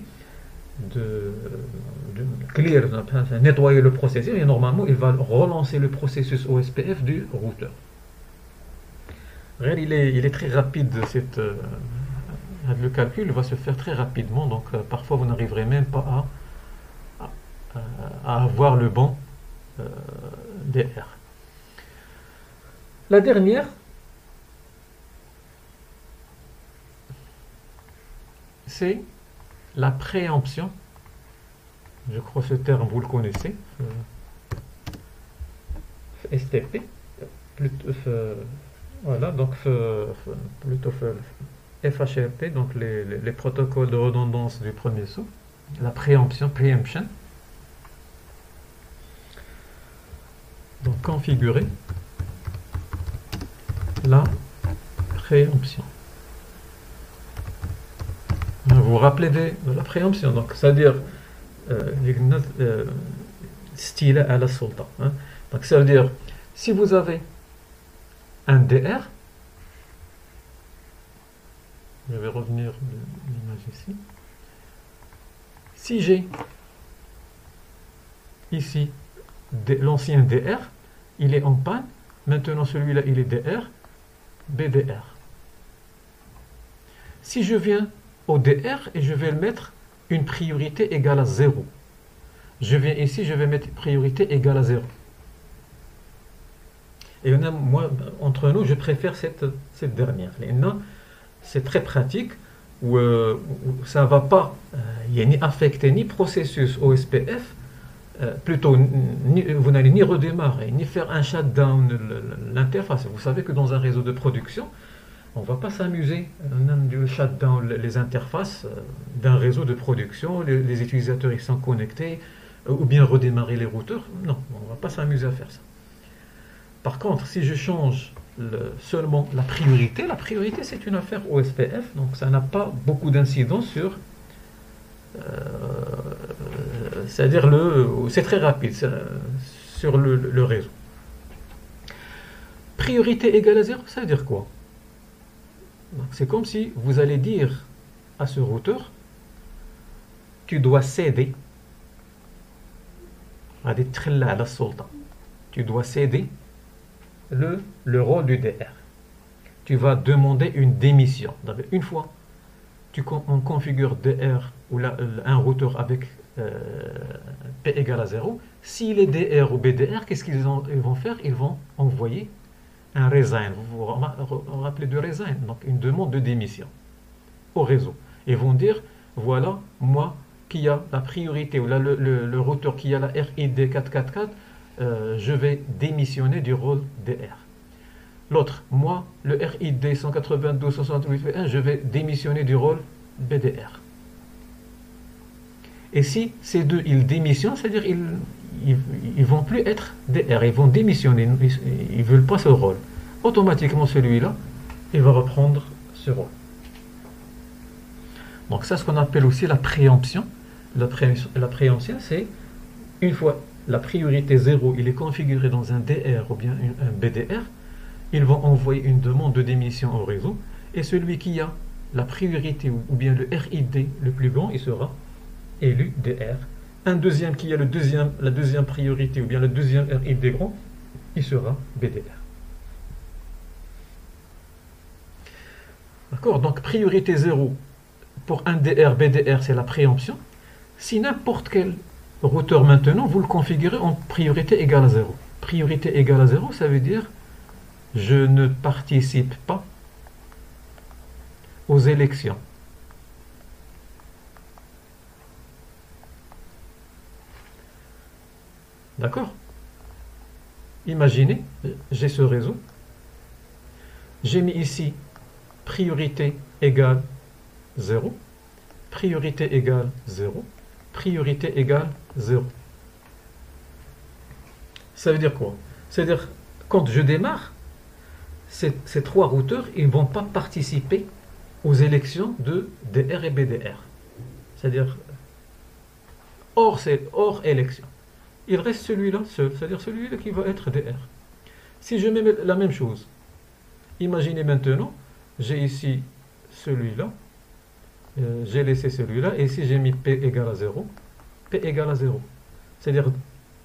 de clear, nettoyer le processus, et normalement, il va relancer le processus OSPF du routeur. Il est très rapide, le calcul va se faire très rapidement, donc parfois vous n'arriverez même pas à avoir le bon DR. La dernière, c'est la préemption. Je crois que ce terme, vous le connaissez. STP. Voilà, donc plutôt FHRP, donc les protocoles de redondance du premier saut. La préemption, preemption. Donc configurer la préemption. Vous vous rappelez de la préemption, donc c'est-à-dire style à la sultan. Hein. Donc ça veut dire, si vous avez un DR, je vais revenir de l'image ici. Si j'ai ici l'ancien DR, il est en panne, maintenant celui-là il est DR, BDR. Si je viens au DR et je vais le mettre une priorité égale à 0. Je viens ici, je vais mettre priorité égale à 0. Et moi, entre nous, je préfère cette dernière. C'est très pratique, où ça ne va pas ni affecter ni processus OSPF, plutôt vous n'allez ni redémarrer, ni faire un shutdown l'interface. Vous savez que dans un réseau de production, on ne va pas s'amuser du shutdown les interfaces d'un réseau de production, les utilisateurs ils sont connectés, ou bien redémarrer les routeurs. Non, on ne va pas s'amuser à faire ça. Par contre, si je change seulement la priorité c'est une affaire OSPF, donc ça n'a pas beaucoup d'incidence sur... c'est-à-dire c'est très rapide sur le réseau. Priorité égale à 0, ça veut dire quoi? C'est comme si vous allez dire à ce routeur, tu dois céder à des trilla à la sultan. Tu dois céder le rôle du DR. Tu vas demander une démission. Une fois on configure DR ou un routeur avec P égale à 0, s'il est DR ou BDR, qu'est-ce qu'ils vont faire? Ils vont envoyer un resign. Vous vous rappelez de resign, donc une demande de démission au réseau. Ils vont dire, voilà, moi qui a la priorité, ou le routeur qui a la RID 444, je vais démissionner du rôle DR. L'autre, moi, le RID 192.68.1, je vais démissionner du rôle BDR. Et si ces deux, ils démissionnent, c'est-à-dire ils vont plus être DR, ils vont démissionner, ils ne veulent pas ce rôle. Automatiquement, celui-là, il va reprendre ce rôle. Donc ça, ce qu'on appelle aussi la préemption. La préemption, c'est une fois la priorité 0, il est configuré dans un DR ou bien un BDR, ils vont envoyer une demande de démission au réseau, et celui qui a la priorité ou bien le RID le plus grand, il sera élu DR. Un deuxième qui a la deuxième priorité ou bien le deuxième RID grand, il sera BDR. D'accord? Donc priorité 0 pour un DR, BDR, c'est la préemption. Si n'importe quel routeur maintenant, vous le configurez en priorité égale à 0. Priorité égale à 0, ça veut dire je ne participe pas aux élections. D'accord? Imaginez, j'ai ce réseau. J'ai mis ici priorité égale 0, priorité égale 0, priorité égale 0. Ça veut dire quoi? C'est-à-dire, quand je démarre, ces trois routeurs, ils ne vont pas participer aux élections de DR et BDR. C'est-à-dire, hors élection. Il reste celui-là seul, c'est-à-dire celui-là qui va être DR. Si je mets la même chose, imaginez maintenant, j'ai ici celui-là, j'ai laissé celui-là, et ici j'ai mis P égale à 0, P égale à 0. C'est-à-dire,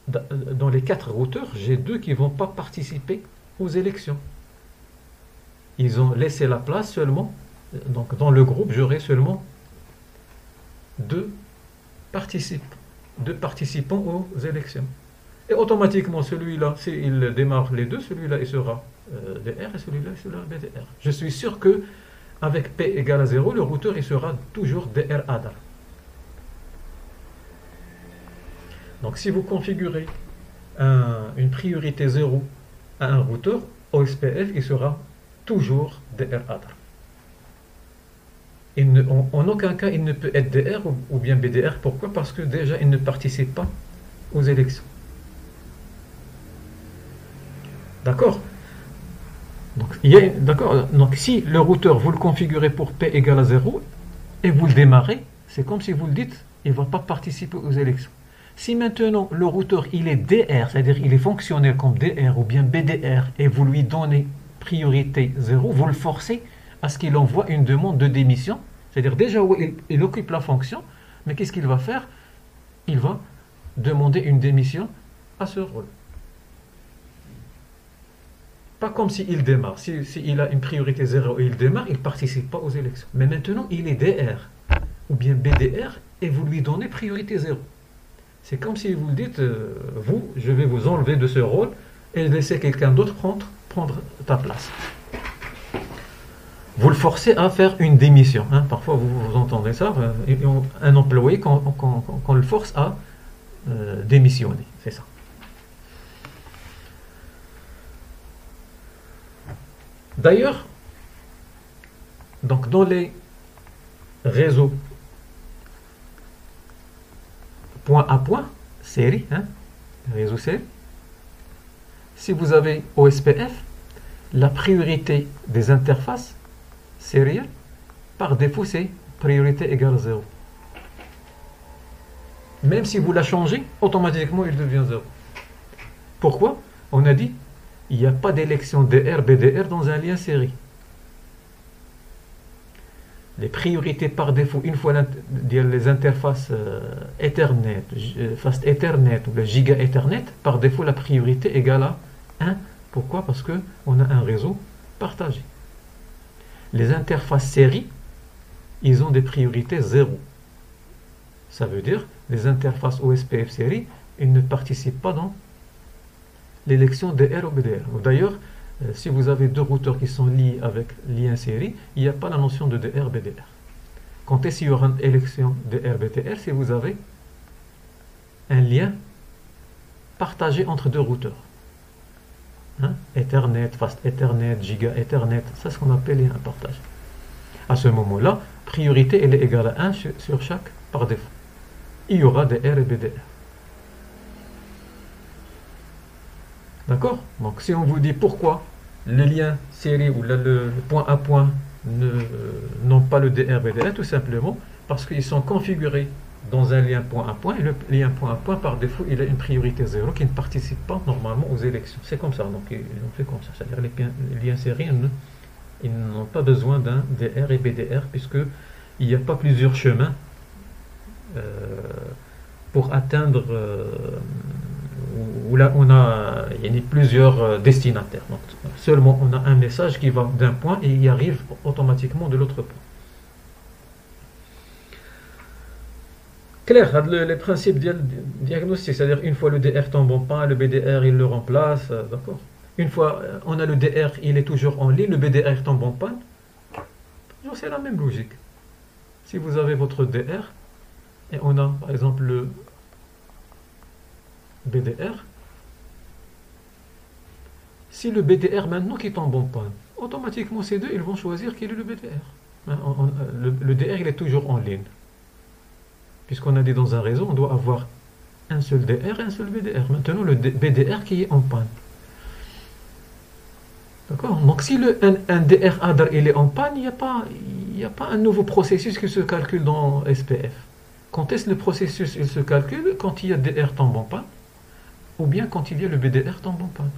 dans les quatre routeurs, j'ai deux qui ne vont pas participer aux élections. Ils ont laissé la place seulement, donc dans le groupe, j'aurai seulement deux participants aux élections. Et automatiquement, celui-là, s'il démarre les deux, celui-là, il sera DR et celui-là, il sera BDR. Je suis sûr que avec P égale à 0, le routeur, il sera toujours DR ADA. Donc, si vous configurez une priorité 0 à un routeur, OSPF, il sera toujours DR ADA. En aucun cas, il ne peut être DR ou bien BDR. Pourquoi? Parce que déjà, il ne participe pas aux élections. D'accord? Donc, si le routeur, vous le configurez pour P égale à 0 et vous le démarrez, c'est comme si vous le dites, il ne va pas participer aux élections. Si maintenant le routeur il est DR, c'est-à-dire il est fonctionnel comme DR ou bien BDR, et vous lui donnez priorité 0, vous le forcez à ce qu'il envoie une demande de démission, c'est-à-dire déjà il occupe la fonction, mais qu'est-ce qu'il va faire? Il va demander une démission à ce rôle. Pas comme s'il démarre. S'il a une priorité 0 et il démarre, il ne participe pas aux élections. Mais maintenant, il est DR ou bien BDR et vous lui donnez priorité 0. C'est comme si vous dites, je vais vous enlever de ce rôle et laisser quelqu'un d'autre prendre ta place. Vous le forcez à faire une démission. Hein. Parfois, vous entendez ça. Un employé, qu'on le force à démissionner. C'est ça. D'ailleurs, donc dans les réseaux point à point, série, réseau série, si vous avez OSPF, la priorité des interfaces sérielles, par défaut, c'est priorité égale 0. Même si vous la changez, automatiquement, il devient 0. Pourquoi? On a dit, il n'y a pas d'élection DR, BDR dans un lien série. Les priorités par défaut, une fois les interfaces Ethernet, Fast Ethernet ou le Giga Ethernet, par défaut, la priorité égale à 1. Pourquoi? Parce qu'on a un réseau partagé. Les interfaces série, ils ont des priorités 0. Ça veut dire, les interfaces OSPF série, ils ne participent pas dans l'élection DR ou BDR. D'ailleurs, si vous avez deux routeurs qui sont liés avec lien série, il n'y a pas la notion de DR, BDR. Quand est-ce qu'il y aura une élection DR, BDR? Si vous avez un lien partagé entre deux routeurs. Ethernet, Fast Ethernet, Giga Ethernet, c'est ce qu'on appelle lien partagé. À ce moment-là, priorité elle est égale à 1 sur chaque par défaut. Il y aura DR et BDR. D'accord? Donc si on vous dit pourquoi le lien série ou le point à point n'ont pas le DR BDR, tout simplement parce qu'ils sont configurés dans un lien point à point, et le lien point à point par défaut il a une priorité 0 qui ne participe pas normalement aux élections. C'est comme ça, donc ils ont fait comme ça. C'est-à-dire les liens série ils n'ont pas besoin d'un DR et BDR puisque il n'y a pas plusieurs chemins pour atteindre où là il y a plusieurs destinataires. Donc, seulement on a un message qui va d'un point et il arrive automatiquement de l'autre point. Clair, les principes diagnostiques, c'est-à-dire une fois le DR tombe en panne, le BDR il le remplace, d'accord. Une fois on a le DR, il est toujours en ligne, le BDR tombe en panne. C'est la même logique. Si vous avez votre DR et on a par exemple le BDR, si le BDR maintenant qui tombe en panne, automatiquement ces deux, ils vont choisir quel est le BDR. Hein, le DR, il est toujours en ligne. Puisqu'on a dit dans un réseau, on doit avoir un seul DR et un seul BDR. Maintenant, le BDR qui est en panne. D'accord? Donc, si un DR ADR il est en panne, il n'y a pas un nouveau processus qui se calcule dans SPF. Quand est-ce le processus il se calcule? Quand il y a DR tombe en panne, ou bien quand il y a le BDR tombe en panne.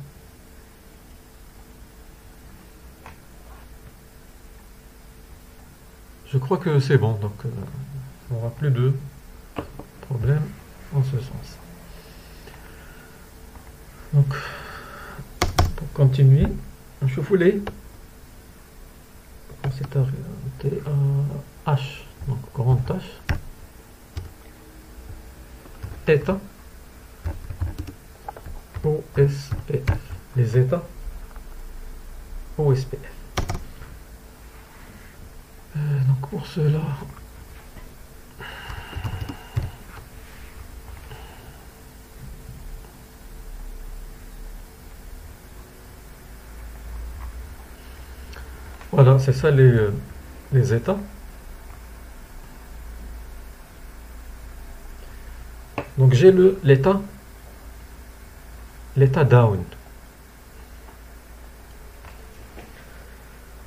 Je crois que c'est bon, donc on n'aura plus de problème en ce sens. Donc, pour continuer, je voulais on s'est arrêté à H, donc grande H, état OSPF, les états OSPF. Donc pour cela, voilà, c'est ça les états. Donc j'ai l'état down.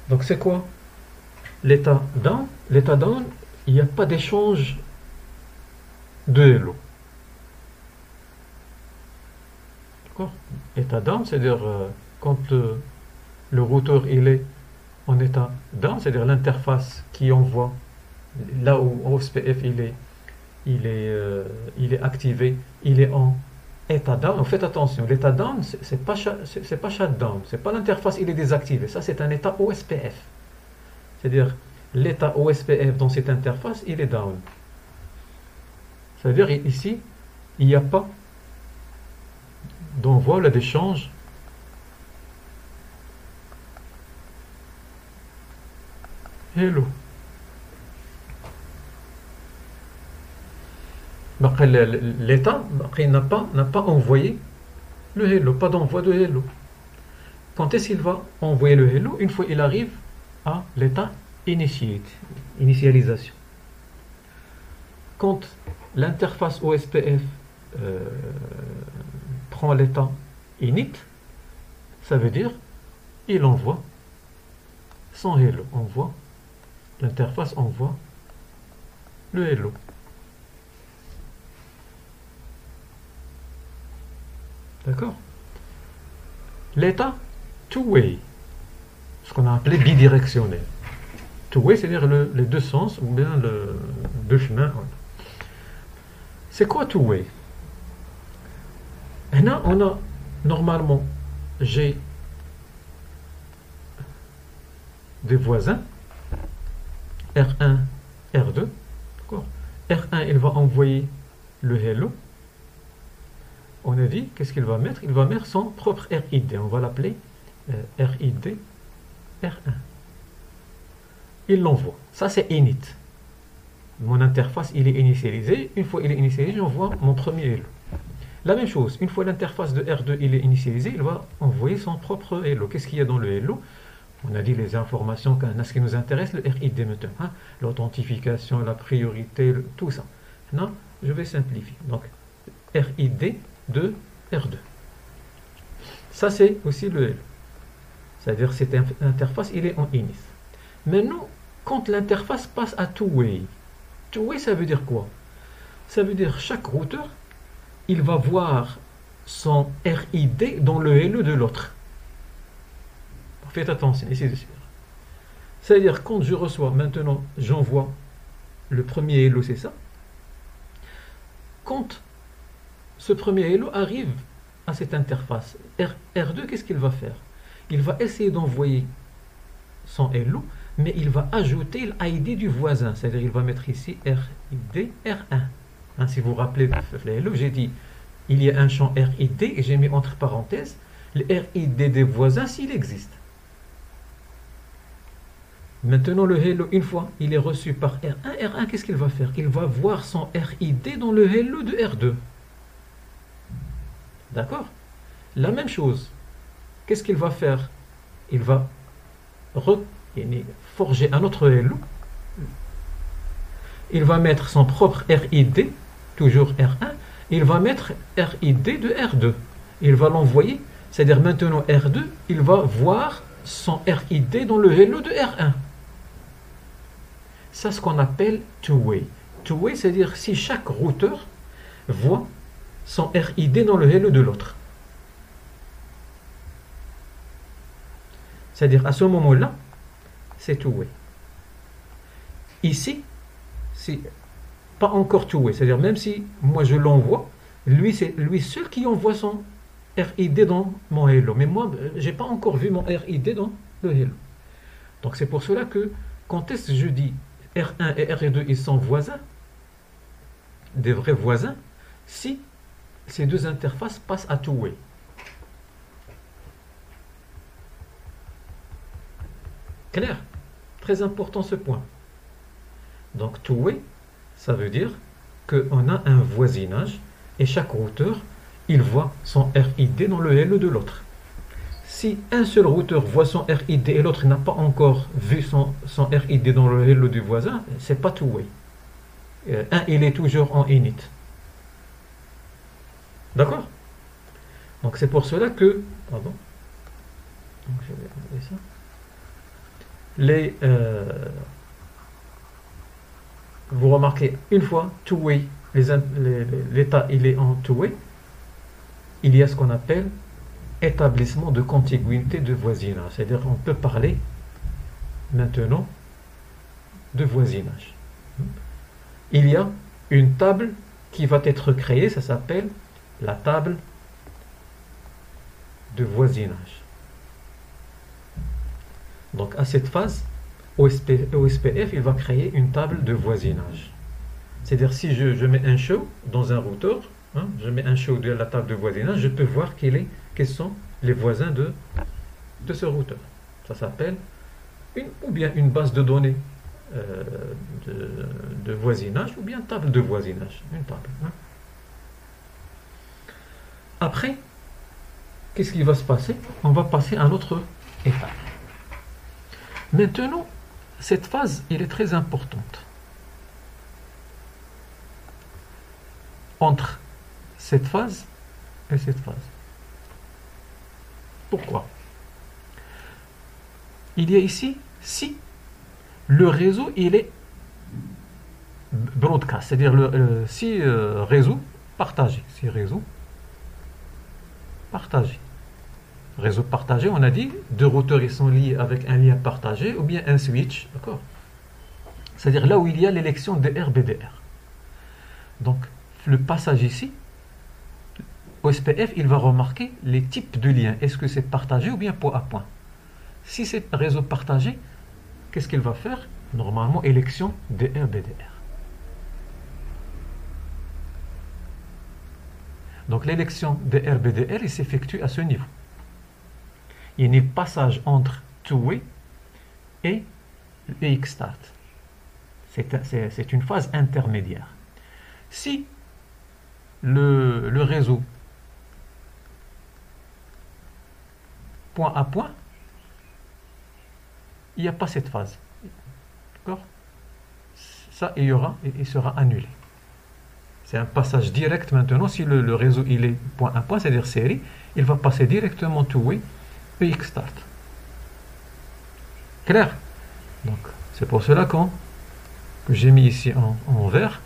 Donc c'est quoi l'état down? L'état down, il n'y a pas d'échange de hello. D'accord? État down, c'est-à-dire quand le routeur il est en état down, c'est-à-dire l'interface qui envoie là où OSPF il est activé, il est en état down. Faites attention, l'état down, c'est pas shutdown, c'est pas l'interface il est désactivé, ça c'est un état OSPF. C'est-à-dire l'état OSPF dans cette interface, il est down. C'est-à-dire ici, il n'y a pas d'envoi ou d'échange hello. L'état n'a pas envoyé le hello, pas d'envoi de hello. Quand est-ce qu'il va envoyer le hello? Une fois il arrive à l'état initialisation. Quand l'interface OSPF prend l'état init, ça veut dire il envoie son hello, l'interface envoie le hello. D'accord? L'état two-way, ce qu'on a appelé bidirectionnel. Two-way, c'est-à-dire les deux sens, ou bien deux chemins. C'est quoi two-way? Et là, on a normalement, j'ai des voisins, R1, R2. D'accord? R1, il va envoyer le hello. On a dit, qu'est-ce qu'il va mettre? Il va mettre son propre RID. On va l'appeler RID R1. Il l'envoie. Ça, c'est init. Mon interface, il est initialisé. Une fois il est initialisé, j'envoie mon premier hello. La même chose, une fois l'interface de R2 il est initialisé, il va envoyer son propre hello. Qu'est-ce qu'il y a dans le hello? On a dit les informations, ce qui nous intéresse, le RID maintenant. Hein? L'authentification, la priorité, tout ça. Non, je vais simplifier. Donc, RID de R2. Ça, c'est aussi le hello. C'est-à-dire cette interface, il est en init. Maintenant, quand l'interface passe à two-way, two-way, ça veut dire quoi? Ça veut dire chaque routeur, il va voir son RID dans le hello de l'autre. Faites attention, essayez de suivre. C'est-à-dire, quand je reçois, maintenant, j'envoie le premier hello, c'est ça. Quand ce premier hello arrive à cette interface, R2, qu'est-ce qu'il va faire? Il va essayer d'envoyer son hello, mais il va ajouter l'ID du voisin. C'est-à-dire, il va mettre ici RID R1. Hein, si vous vous rappelez le hello, j'ai dit, il y a un champ RID, et j'ai mis entre parenthèses le RID des voisins s'il existe. Maintenant, le hello, une fois il est reçu par R1, R1, qu'est-ce qu'il va faire? Il va voir son RID dans le hello de R2. D'accord? La même chose. Qu'est-ce qu'il va faire? Il va forger un autre hello. Il va mettre son propre RID, toujours R1, il va mettre RID de R2. Il va l'envoyer, c'est-à-dire maintenant R2, il va voir son RID dans le hello de R1. C'est ce qu'on appelle two-way. Two-way, c'est-à-dire si chaque routeur voit son RID dans le hello de l'autre. C'est-à-dire à ce moment-là, c'est two-way. Ici, c'est pas encore two-way. C'est-à-dire même si moi je l'envoie, lui c'est lui seul qui envoie son RID dans mon hello. Mais moi, j'ai pas encore vu mon RID dans le hello. Donc c'est pour cela que quand est-ce que je dis R1 et R2 ils sont voisins, des vrais voisins, si ces deux interfaces passent à two-way. Clair? Très important ce point. Donc two-way, ça veut dire qu'on a un voisinage et chaque routeur, il voit son RID dans le hello de l'autre. Si un seul routeur voit son RID et l'autre n'a pas encore vu son RID dans le hello du voisin, c'est pas two-way. Un, il est toujours en init. D'accord? Donc c'est pour cela que... Pardon. Donc, je vais enlever ça. Vous remarquez, une fois two-way, l'état il est en two-way, il y a ce qu'on appelle établissement de contiguïté de voisinage. C'est-à-dire on peut parler maintenant de voisinage. Il y a une table qui va être créée, ça s'appelle la table de voisinage. Donc à cette phase, OSPF il va créer une table de voisinage. C'est-à-dire si je mets un show dans un routeur, je mets un show de la table de voisinage, je peux voir quels sont les voisins de ce routeur. Ça s'appelle ou bien une base de données de voisinage ou bien table de voisinage. Une table. Après, qu'est-ce qui va se passer? On va passer à une autre étape. Maintenant, cette phase, elle est très importante. Entre cette phase et cette phase. Pourquoi? Il y a ici, si le réseau, il est broadcast, c'est-à-dire si réseau partagé, si réseau partagé. Réseau partagé, on a dit, deux routeurs ils sont liés avec un lien partagé ou bien un switch, d'accord? C'est-à-dire là où il y a l'élection DR-BDR. Donc, le passage ici, OSPF, il va remarquer les types de liens. Est-ce que c'est partagé ou bien point à point? Si c'est réseau partagé, qu'est-ce qu'il va faire? Normalement, élection DR-BDR. Donc, l'élection DR-BDR, il s'effectue à ce niveau. Il y a un passage entre two-way et EXStart. C'est une phase intermédiaire. Si le réseau point à point, il n'y a pas cette phase. D'accord? Ça, il sera annulé. C'est un passage direct maintenant. Si le réseau il est point à point, c'est-à-dire série, il va passer directement two-way EXStart. Clair? Donc, c'est pour cela que j'ai mis ici en vert.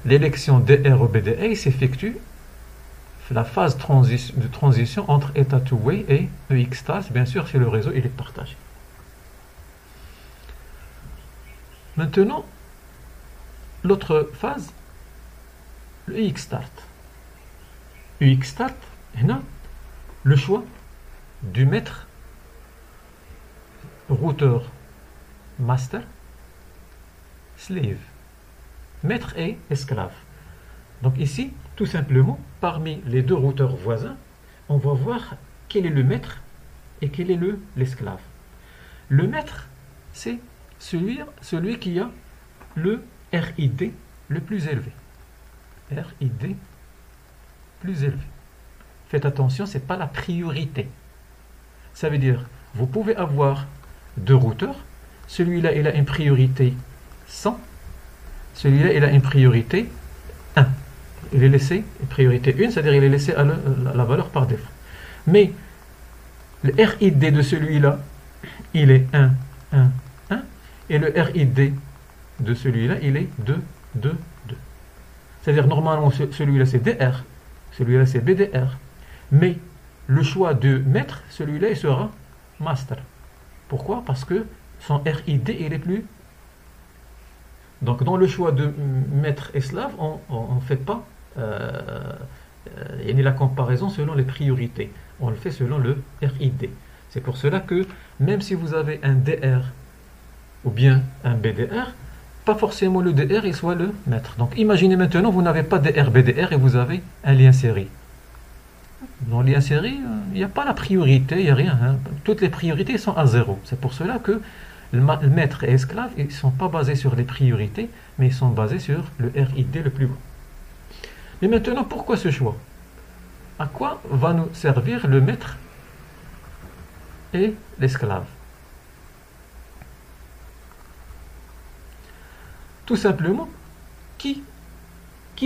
L'élection DR-BDA s'effectue la phase de transition entre état two-way et EXStart, bien sûr, si le réseau il est partagé. Maintenant, l'autre phase, le EXStart. EXStart, le choix du maître routeur master slave, maître et esclave. Donc ici, tout simplement, parmi les deux routeurs voisins, on va voir quel est le maître et quel est l'esclave. Le maître, c'est celui qui a le RID le plus élevé. RID plus élevé. Faites attention, ce n'est pas la priorité. Ça veut dire, vous pouvez avoir deux routeurs. Celui-là, il a une priorité 100. Celui-là, il a une priorité 1. Il est laissé, une priorité 1, c'est-à-dire il est laissé à la valeur par défaut. Mais le RID de celui-là, il est 1, 1, 1. Et le RID de celui-là, il est 2, 2, 2. C'est-à-dire, normalement, celui-là, c'est DR. Celui-là, c'est BDR. Mais le choix de maître, celui-là, il sera master. Pourquoi? Parce que son RID, il est plus... Donc, dans le choix de maître et slave, on ne fait pas la comparaison selon les priorités. On le fait selon le RID. C'est pour cela que, même si vous avez un DR ou bien un BDR, pas forcément le DR il soit le maître. Donc, imaginez maintenant, vous n'avez pas DR, BDR et vous avez un lien série. Dans le lien série, il n'y a pas la priorité, il n'y a rien. Hein. Toutes les priorités sont à 0. C'est pour cela que le maître et esclave, ils ne sont pas basés sur les priorités, mais ils sont basés sur le RID le plus bas. Mais maintenant, pourquoi ce choix? À quoi va nous servir le maître et l'esclave? Tout simplement, qui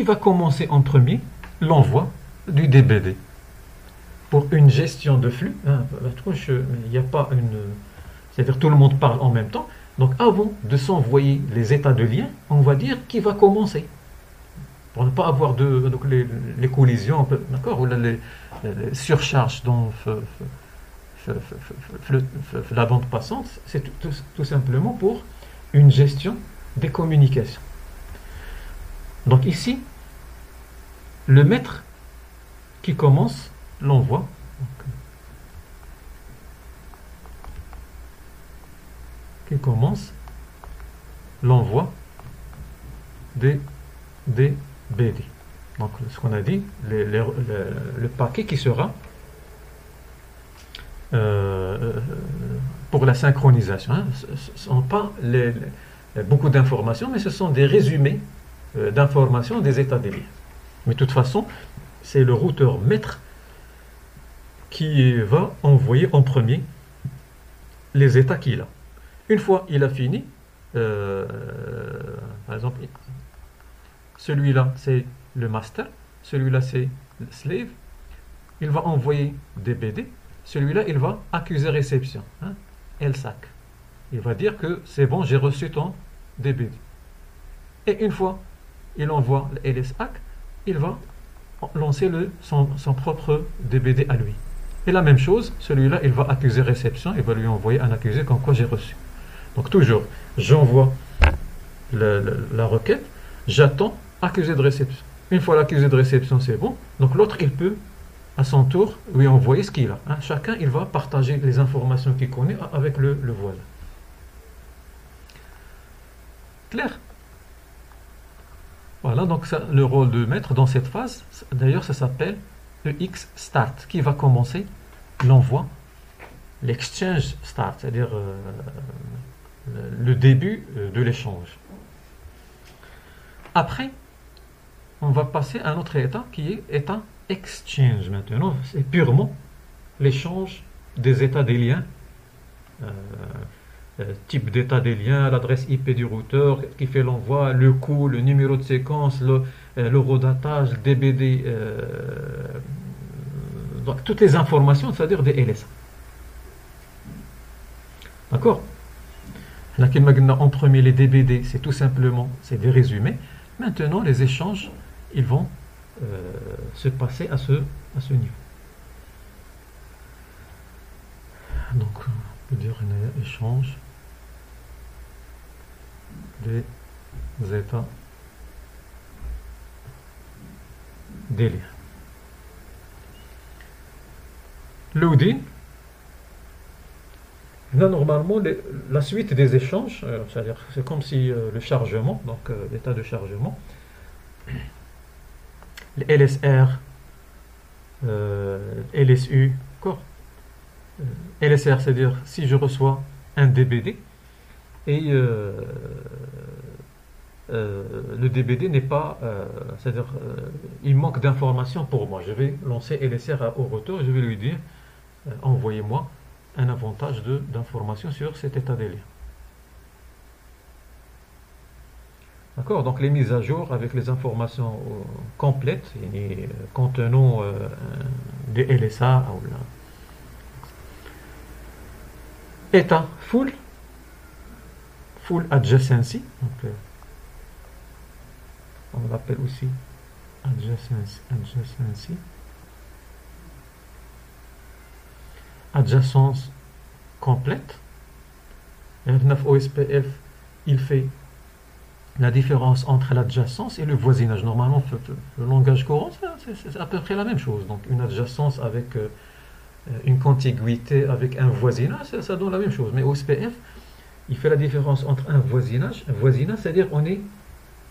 va commencer en premier l'envoi du DBD? Pour une gestion de flux, hein, il n'y a pas une... C'est-à-dire tout le monde parle en même temps. Donc avant de s'envoyer les états de lien, on va dire qui va commencer. Pour ne pas avoir donc les collisions, d'accord, ou les surcharges dans la bande passante, c'est tout simplement pour une gestion des communications. Donc ici, le maître qui commence l'envoi, des BD. Donc ce qu'on a dit, le paquet qui sera pour la synchronisation. Hein. Ce ne sont pas beaucoup d'informations, mais ce sont des résumés d'informations des états des liens. Mais de toute façon, c'est le routeur maître qui va envoyer en premier les états qu'il a. Une fois il a fini, par exemple, celui-là c'est le master, celui-là c'est le slave, il va envoyer des BD, celui-là il va accuser réception, hein, LSAC. Il va dire que c'est bon, j'ai reçu ton DBD. Et une fois il envoie le LSAC, il va lancer son propre DBD à lui. Et la même chose, celui-là, il va accuser réception, il va lui envoyer un accusé comme quoi j'ai reçu. Donc toujours, j'envoie la requête, j'attends accusé de réception. Une fois l'accusé de réception, c'est bon. Donc l'autre, il peut, à son tour, lui envoyer ce qu'il a. Hein. Chacun, il va partager les informations qu'il connaît avec le voisin. Clair? Voilà, donc ça, le rôle de maître dans cette phase, d'ailleurs, ça s'appelle EX Start, qui va commencer l'envoi, l'exchange start, c'est-à-dire le début de l'échange. Après, on va passer à un autre état qui est état exchange maintenant. C'est purement l'échange des états des liens, type d'état des liens, l'adresse IP du routeur qui fait l'envoi, le coût, le numéro de séquence, l'eurodatage, le DBD, donc toutes les informations, c'est-à-dire des LSA. D'accord? En premier, les DBD, c'est tout simplement, c'est des résumés. Maintenant, les échanges, ils vont se passer à ce niveau. Donc, on peut dire un échange des états des liens. Loading. Là, normalement, la suite des échanges, c'est-à-dire, c'est comme si le chargement, donc l'état de chargement, le LSR, LSU, quoi. LSR, c'est-à-dire si je reçois un DBD et le DBD n'est pas, c'est-à-dire il manque d'informations pour moi. Je vais lancer LSR au routeur, je vais lui dire envoyez-moi un avantage d'information sur cet état des liens. D'accord, donc les mises à jour avec les informations complètes contenant des LSA ou là. État full adjacency, donc, on l'appelle aussi adjacency. Adjacence complète. R9 OSPF, il fait la différence entre l'adjacence et le voisinage. Normalement, le langage courant, c'est à peu près la même chose. Donc, une adjacence avec une contiguïté avec un voisinage, ça donne la même chose. Mais OSPF, il fait la différence entre un voisinage, c'est-à-dire on est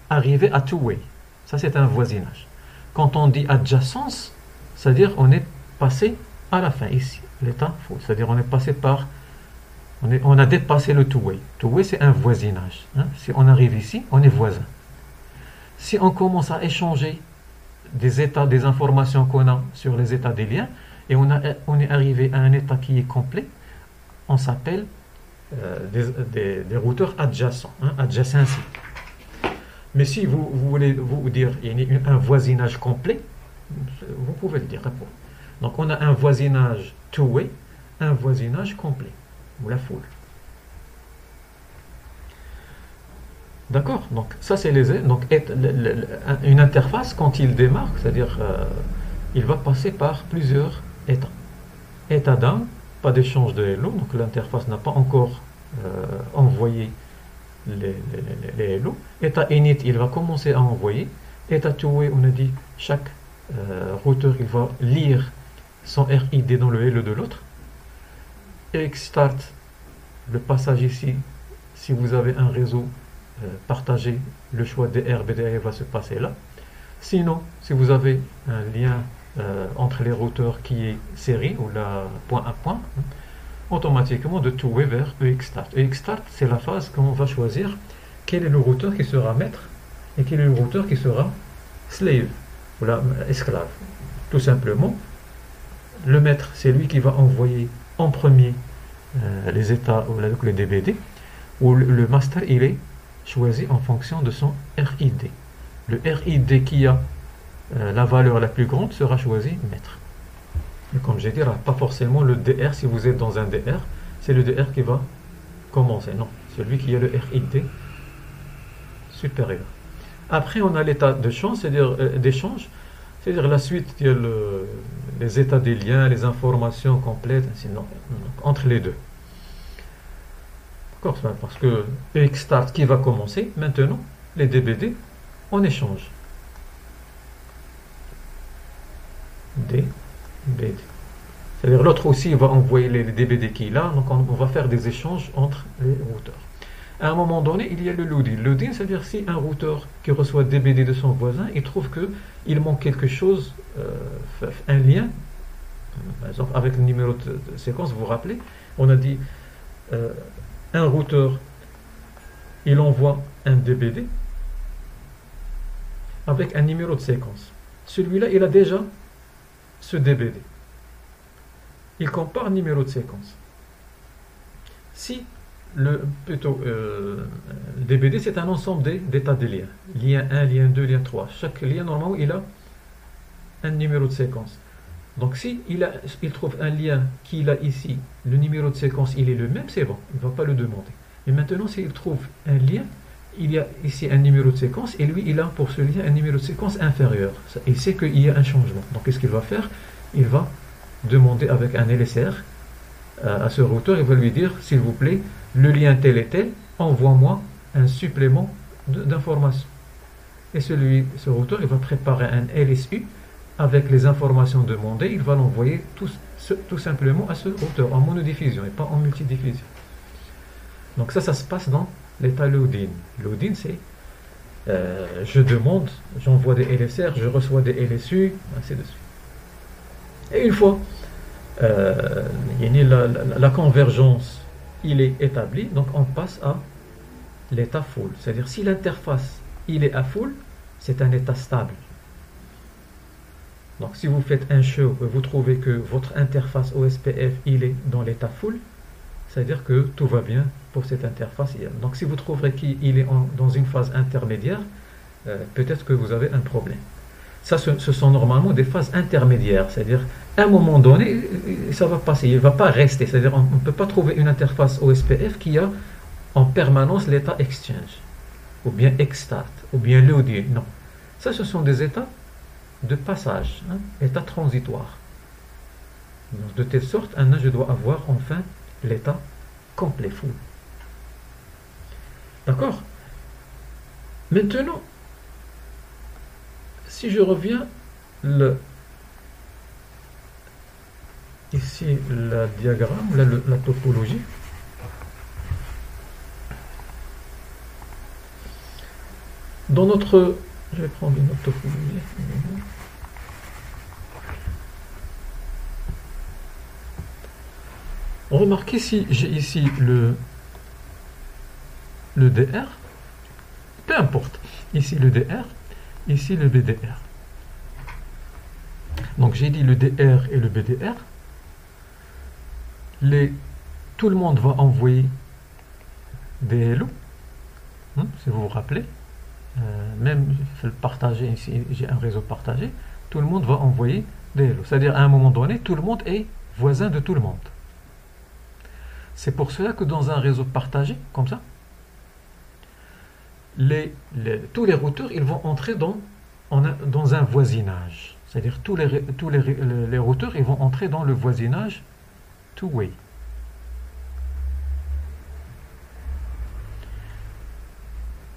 arrivé à two-way. Ça, c'est un voisinage. Quand on dit adjacence, c'est-à-dire on est passé à la fin ici, l'état faux. C'est-à-dire on est passé par, on a dépassé le two-way. Two-way, c'est un voisinage. Hein. Si on arrive ici, on est voisin. Si on commence à échanger des états, des informations qu'on a sur les états des liens, et on est arrivé à un état qui est complet, on s'appelle des routeurs adjacents, hein, adjacency. Mais si vous voulez vous dire il y a un voisinage complet, vous pouvez le dire. Donc on a un voisinage two-way, un voisinage complet, ou la foule. D'accord. Donc ça c'est les donc une interface quand il démarre, c'est-à-dire il va passer par plusieurs états. État d'un, pas d'échange de hello, donc l'interface n'a pas encore envoyé les hello. État init, il va commencer à envoyer. État two-way, on a dit chaque routeur il va lire son RID dans le hello de l'autre. Et start, le passage ici, si vous avez un réseau partagé, le choix DR, BDR va se passer là. Sinon, si vous avez un lien entre les routeurs qui est série ou la point à point, automatiquement de two-way vers EXStart. EXStart, c'est la phase qu'on va choisir quel est le routeur qui sera maître et quel est le routeur qui sera slave ou la esclave. Tout simplement, le maître, c'est lui qui va envoyer en premier les états ou les DBD, ou le master, il est choisi en fonction de son RID. Le RID qui a la valeur la plus grande sera choisi maître. Et comme j'ai dit, pas forcément le DR, si vous êtes dans un DR, c'est le DR qui va commencer. Non, celui qui a le RID supérieur. Après, on a l'état de change, c'est-à-dire d'échange, c'est-à-dire la suite, il y a les états des liens, les informations complètes, sinon, entre les deux. D'accord, parce que EXStart qui va commencer, maintenant, les DBD, on échange. DBD. C'est-à-dire l'autre aussi va envoyer les DBD qu'il a, donc on va faire des échanges entre les routeurs. À un moment donné, il y a le load-in. Load-in, c'est-à-dire si un routeur qui reçoit DBD de son voisin, il trouve qu'il manque quelque chose, un lien, par exemple avec le numéro de séquence, vous vous rappelez, on a dit un routeur, il envoie un DBD avec un numéro de séquence. Celui-là, il a déjà ce DBD. Il compare numéro de séquence. Si le DBD, c'est un ensemble d'états de liens. Lien 1, lien 2, lien 3. Chaque lien, normalement, il a un numéro de séquence. Donc, si il trouve un lien qu'il a ici, le numéro de séquence, il est le même, c'est bon. Il ne va pas le demander. Et maintenant, s'il trouve un lien, il y a ici un numéro de séquence, et lui, il a pour ce lien un numéro de séquence inférieur. Il sait qu'il y a un changement. Donc, qu'est-ce qu'il va faire? Il va demander avec un LSR à ce routeur, il va lui dire, s'il vous plaît, le lien tel et tel, envoie-moi un supplément d'informations. Et ce routeur, il va préparer un LSU avec les informations demandées, il va l'envoyer tout simplement à ce routeur en monodiffusion et pas en multidiffusion. Donc ça se passe dans l'état load-in. Load-in, c'est je demande, j'envoie des LSR, je reçois des LSU, ainsi de suite. Et une fois la convergence il est établi, donc on passe à l'état full. C'est-à-dire si l'interface il est à full, c'est un état stable. Donc si vous faites un show et vous trouvez que votre interface OSPF il est dans l'état full, c'est-à-dire que tout va bien pour cette interface. Donc si vous trouverez qu'il est dans une phase intermédiaire, peut-être que vous avez un problème. Ça, ce sont normalement des phases intermédiaires, c'est-à-dire à un moment donné, ça va passer, il ne va pas rester. C'est-à-dire on ne peut pas trouver une interface OSPF qui a en permanence l'état exchange, ou bien exstart, ou bien loading. Non. Ça, ce sont des états de passage, hein, état transitoire. Donc, de telle sorte, je dois avoir enfin l'état complet, full. D'accord? Maintenant, si je reviens ici le diagramme, la topologie, dans notre, je vais prendre une autre topologie. Remarquez si j'ai ici le DR, peu importe, ici le DR, ici le BDR. Donc j'ai dit le DR et le BDR. Tout le monde va envoyer des hello, si vous vous rappelez. Même je vais le partager ici, j'ai un réseau partagé, tout le monde va envoyer des hello. C'est-à-dire à un moment donné, tout le monde est voisin de tout le monde. C'est pour cela que dans un réseau partagé, comme ça, tous les routeurs ils vont entrer dans un voisinage. C'est-à-dire tous les routeurs ils vont entrer dans le voisinage two-way.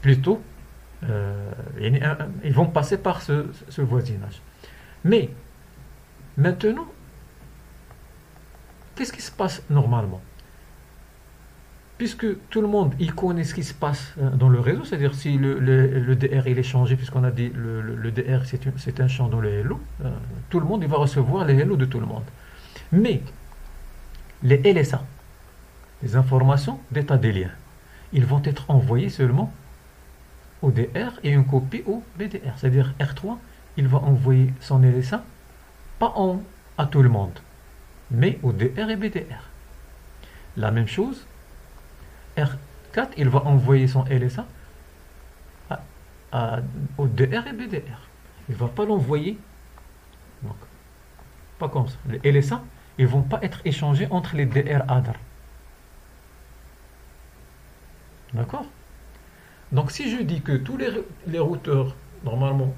Plutôt, ils vont passer par ce voisinage. Mais maintenant, qu'est-ce qui se passe normalement? Puisque tout le monde il connaît ce qui se passe dans le réseau, c'est-à-dire si le DR il est changé, puisqu'on a dit le DR c'est un champ dans le hello, tout le monde il va recevoir les hello de tout le monde. Mais les LSA, les informations d'état des liens, ils vont être envoyés seulement au DR et une copie au BDR. C'est-à-dire R3, il va envoyer son LSA pas à tout le monde, mais au DR et BDR. La même chose, R4, il va envoyer son LSA au DR et BDR. Il ne va pas l'envoyer, pas comme ça. Les LSA, ils ne vont pas être échangés entre les DR ADR. D'accord? Donc si je dis que tous les routeurs, normalement,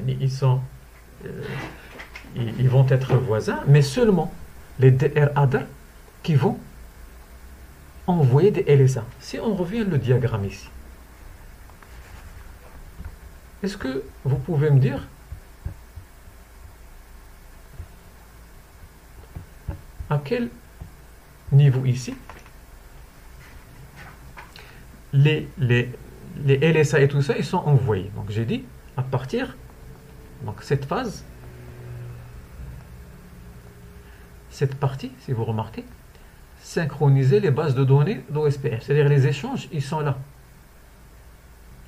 ils vont être voisins, mais seulement les DR ADR qui vont envoyer des LSA. Si on revient le diagramme ici, est-ce que vous pouvez me dire à quel niveau ici les LSA et tout ça, ils sont envoyés. Donc j'ai dit à partir, donc cette phase, cette partie, si vous remarquez, synchroniser les bases de données d'OSPF, c'est-à-dire les échanges, ils sont là.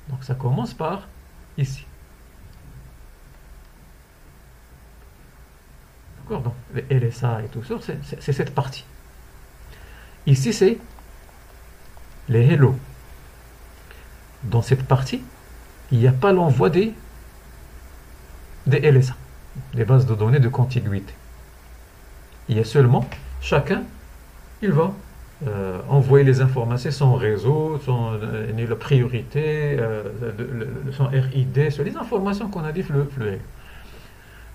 Donc ça commence par ici. D'accord? Donc les LSA et tout ça, c'est cette partie. Ici, c'est les hello. Dans cette partie, il n'y a pas l'envoi des LSA, des bases de données de contiguïté. Il y a seulement chacun, il va envoyer les informations, son réseau, la priorité, son RID, les informations qu'on a dit flux.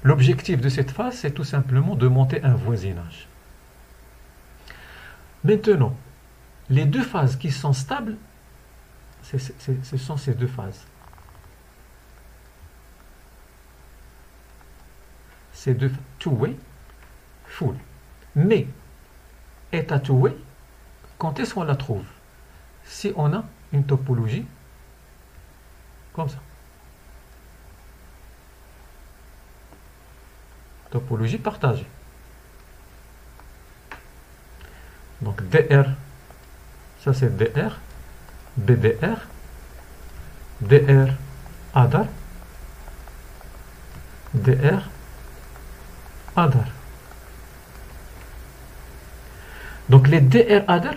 L'objectif de cette phase, c'est tout simplement de monter un voisinage. Maintenant, les deux phases qui sont stables, ce sont ces deux phases. Ces deux two-way, full. Mais, état two-way, quand est-ce qu'on la trouve? Si on a une topologie comme ça. Topologie partagée. Donc DR, ça c'est DR, BDR, DR ADAR, dr other. Donc les dr other,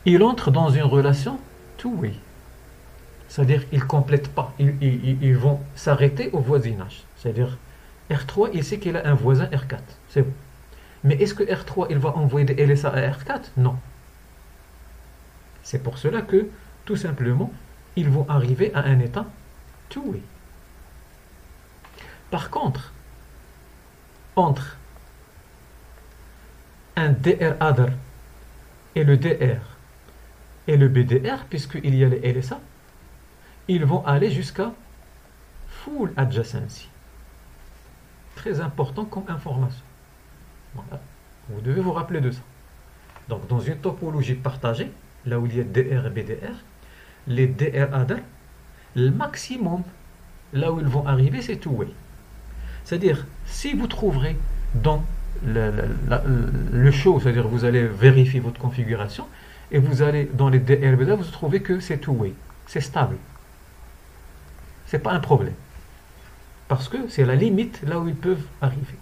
ils entrent dans une relation two-way. C'est-à-dire ils ne complètent pas, ils vont s'arrêter au voisinage. C'est-à-dire R3, il sait qu'il a un voisin R4, c'est bon. Mais est-ce que R3, il va envoyer des LSA à R4? Non. C'est pour cela que, tout simplement, ils vont arriver à un état two-way. Par contre, entre un DR other et le DR et le BDR, puisqu'il y a les LSA, ils vont aller jusqu'à full adjacency. Très important comme information. Voilà. Vous devez vous rappeler de ça. Donc, dans une topologie partagée, là où il y a DR et BDR, les DR other, le maximum, là où ils vont arriver, c'est two-way. C'est-à-dire, si vous trouverez dans le show, c'est-à-dire vous allez vérifier votre configuration, et vous allez dans les DR et BDR, vous trouvez que c'est two-way. C'est stable. C'est pas un problème. Parce que c'est la limite là où ils peuvent arriver.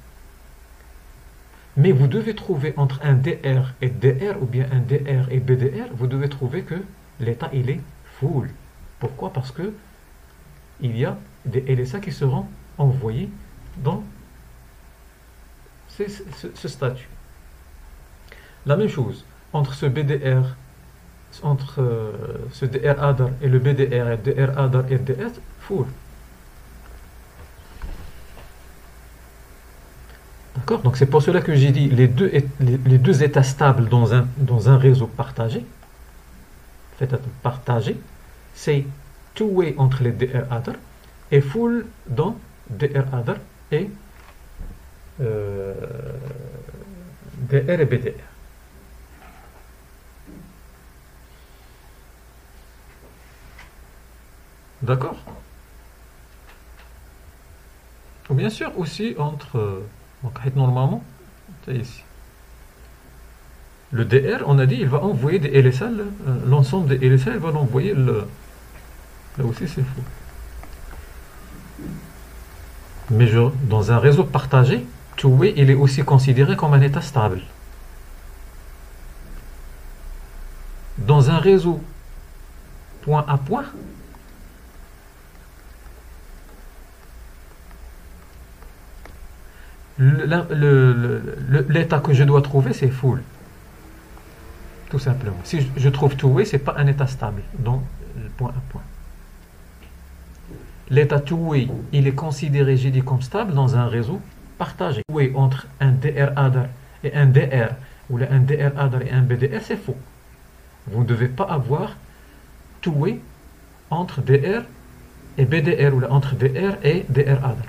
Mais vous devez trouver entre un DR et DR ou bien un DR et BDR, vous devez trouver que l'état il est full. Pourquoi? Parce que il y a des LSA qui seront envoyés dans ce statut. La même chose entre ce BDR, entre ce DR other et le BDR et DR other et DR full. D'accord? Donc c'est pour cela que j'ai dit les deux états stables dans un réseau partagé, c'est two-way entre les DR other et full dans DR other et DR et BDR. D'accord? Ou bien sûr aussi entre donc normalement c'est ici le DR, on a dit il va envoyer des LSA, l'ensemble des LSA il va l'envoyer là aussi c'est faux. Mais dans un réseau partagé, two-way il est aussi considéré comme un état stable. Dans un réseau point à point, l'état que je dois trouver c'est full, tout simplement. Si je trouve two-way, c'est pas un état stable dans le point à point. L'état two-way il est considéré, j'ai dit, comme stable dans un réseau partagé. Two-way entre un DR other et un DR ou un DR other et un BDR, c'est faux. Vous ne devez pas avoir two-way entre DR et BDR ou entre DR et DR other.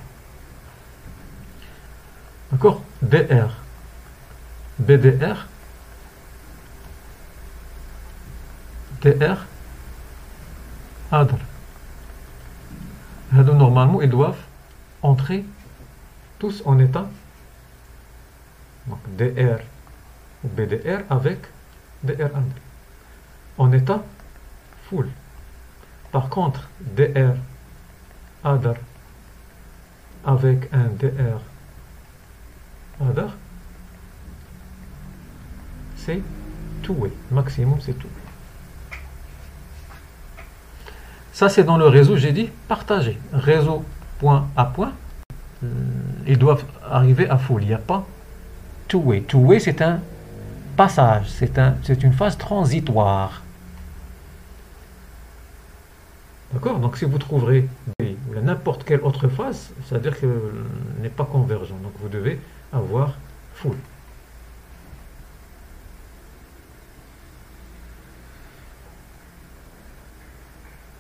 D'accord? DR, BDR, DR, other. Normalement, ils doivent entrer tous en état donc DR ou BDR avec DR other en état full. Par contre, DR other avec un DR other, c'est two-way, maximum c'est two-way. Ça c'est dans le réseau, j'ai dit partagé, réseau point à point, ils doivent arriver à full, il n'y a pas two-way. Two-way c'est un passage, c'est une phase transitoire. D'accord? Donc si vous trouverez n'importe quelle autre phase, c'est-à-dire que n'est pas convergent, donc vous devez avoir full.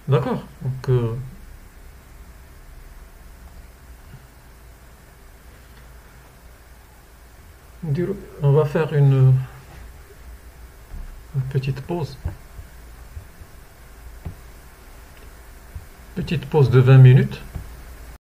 D'accord? Donc on va faire une petite pause. Petite pause de 20 minutes.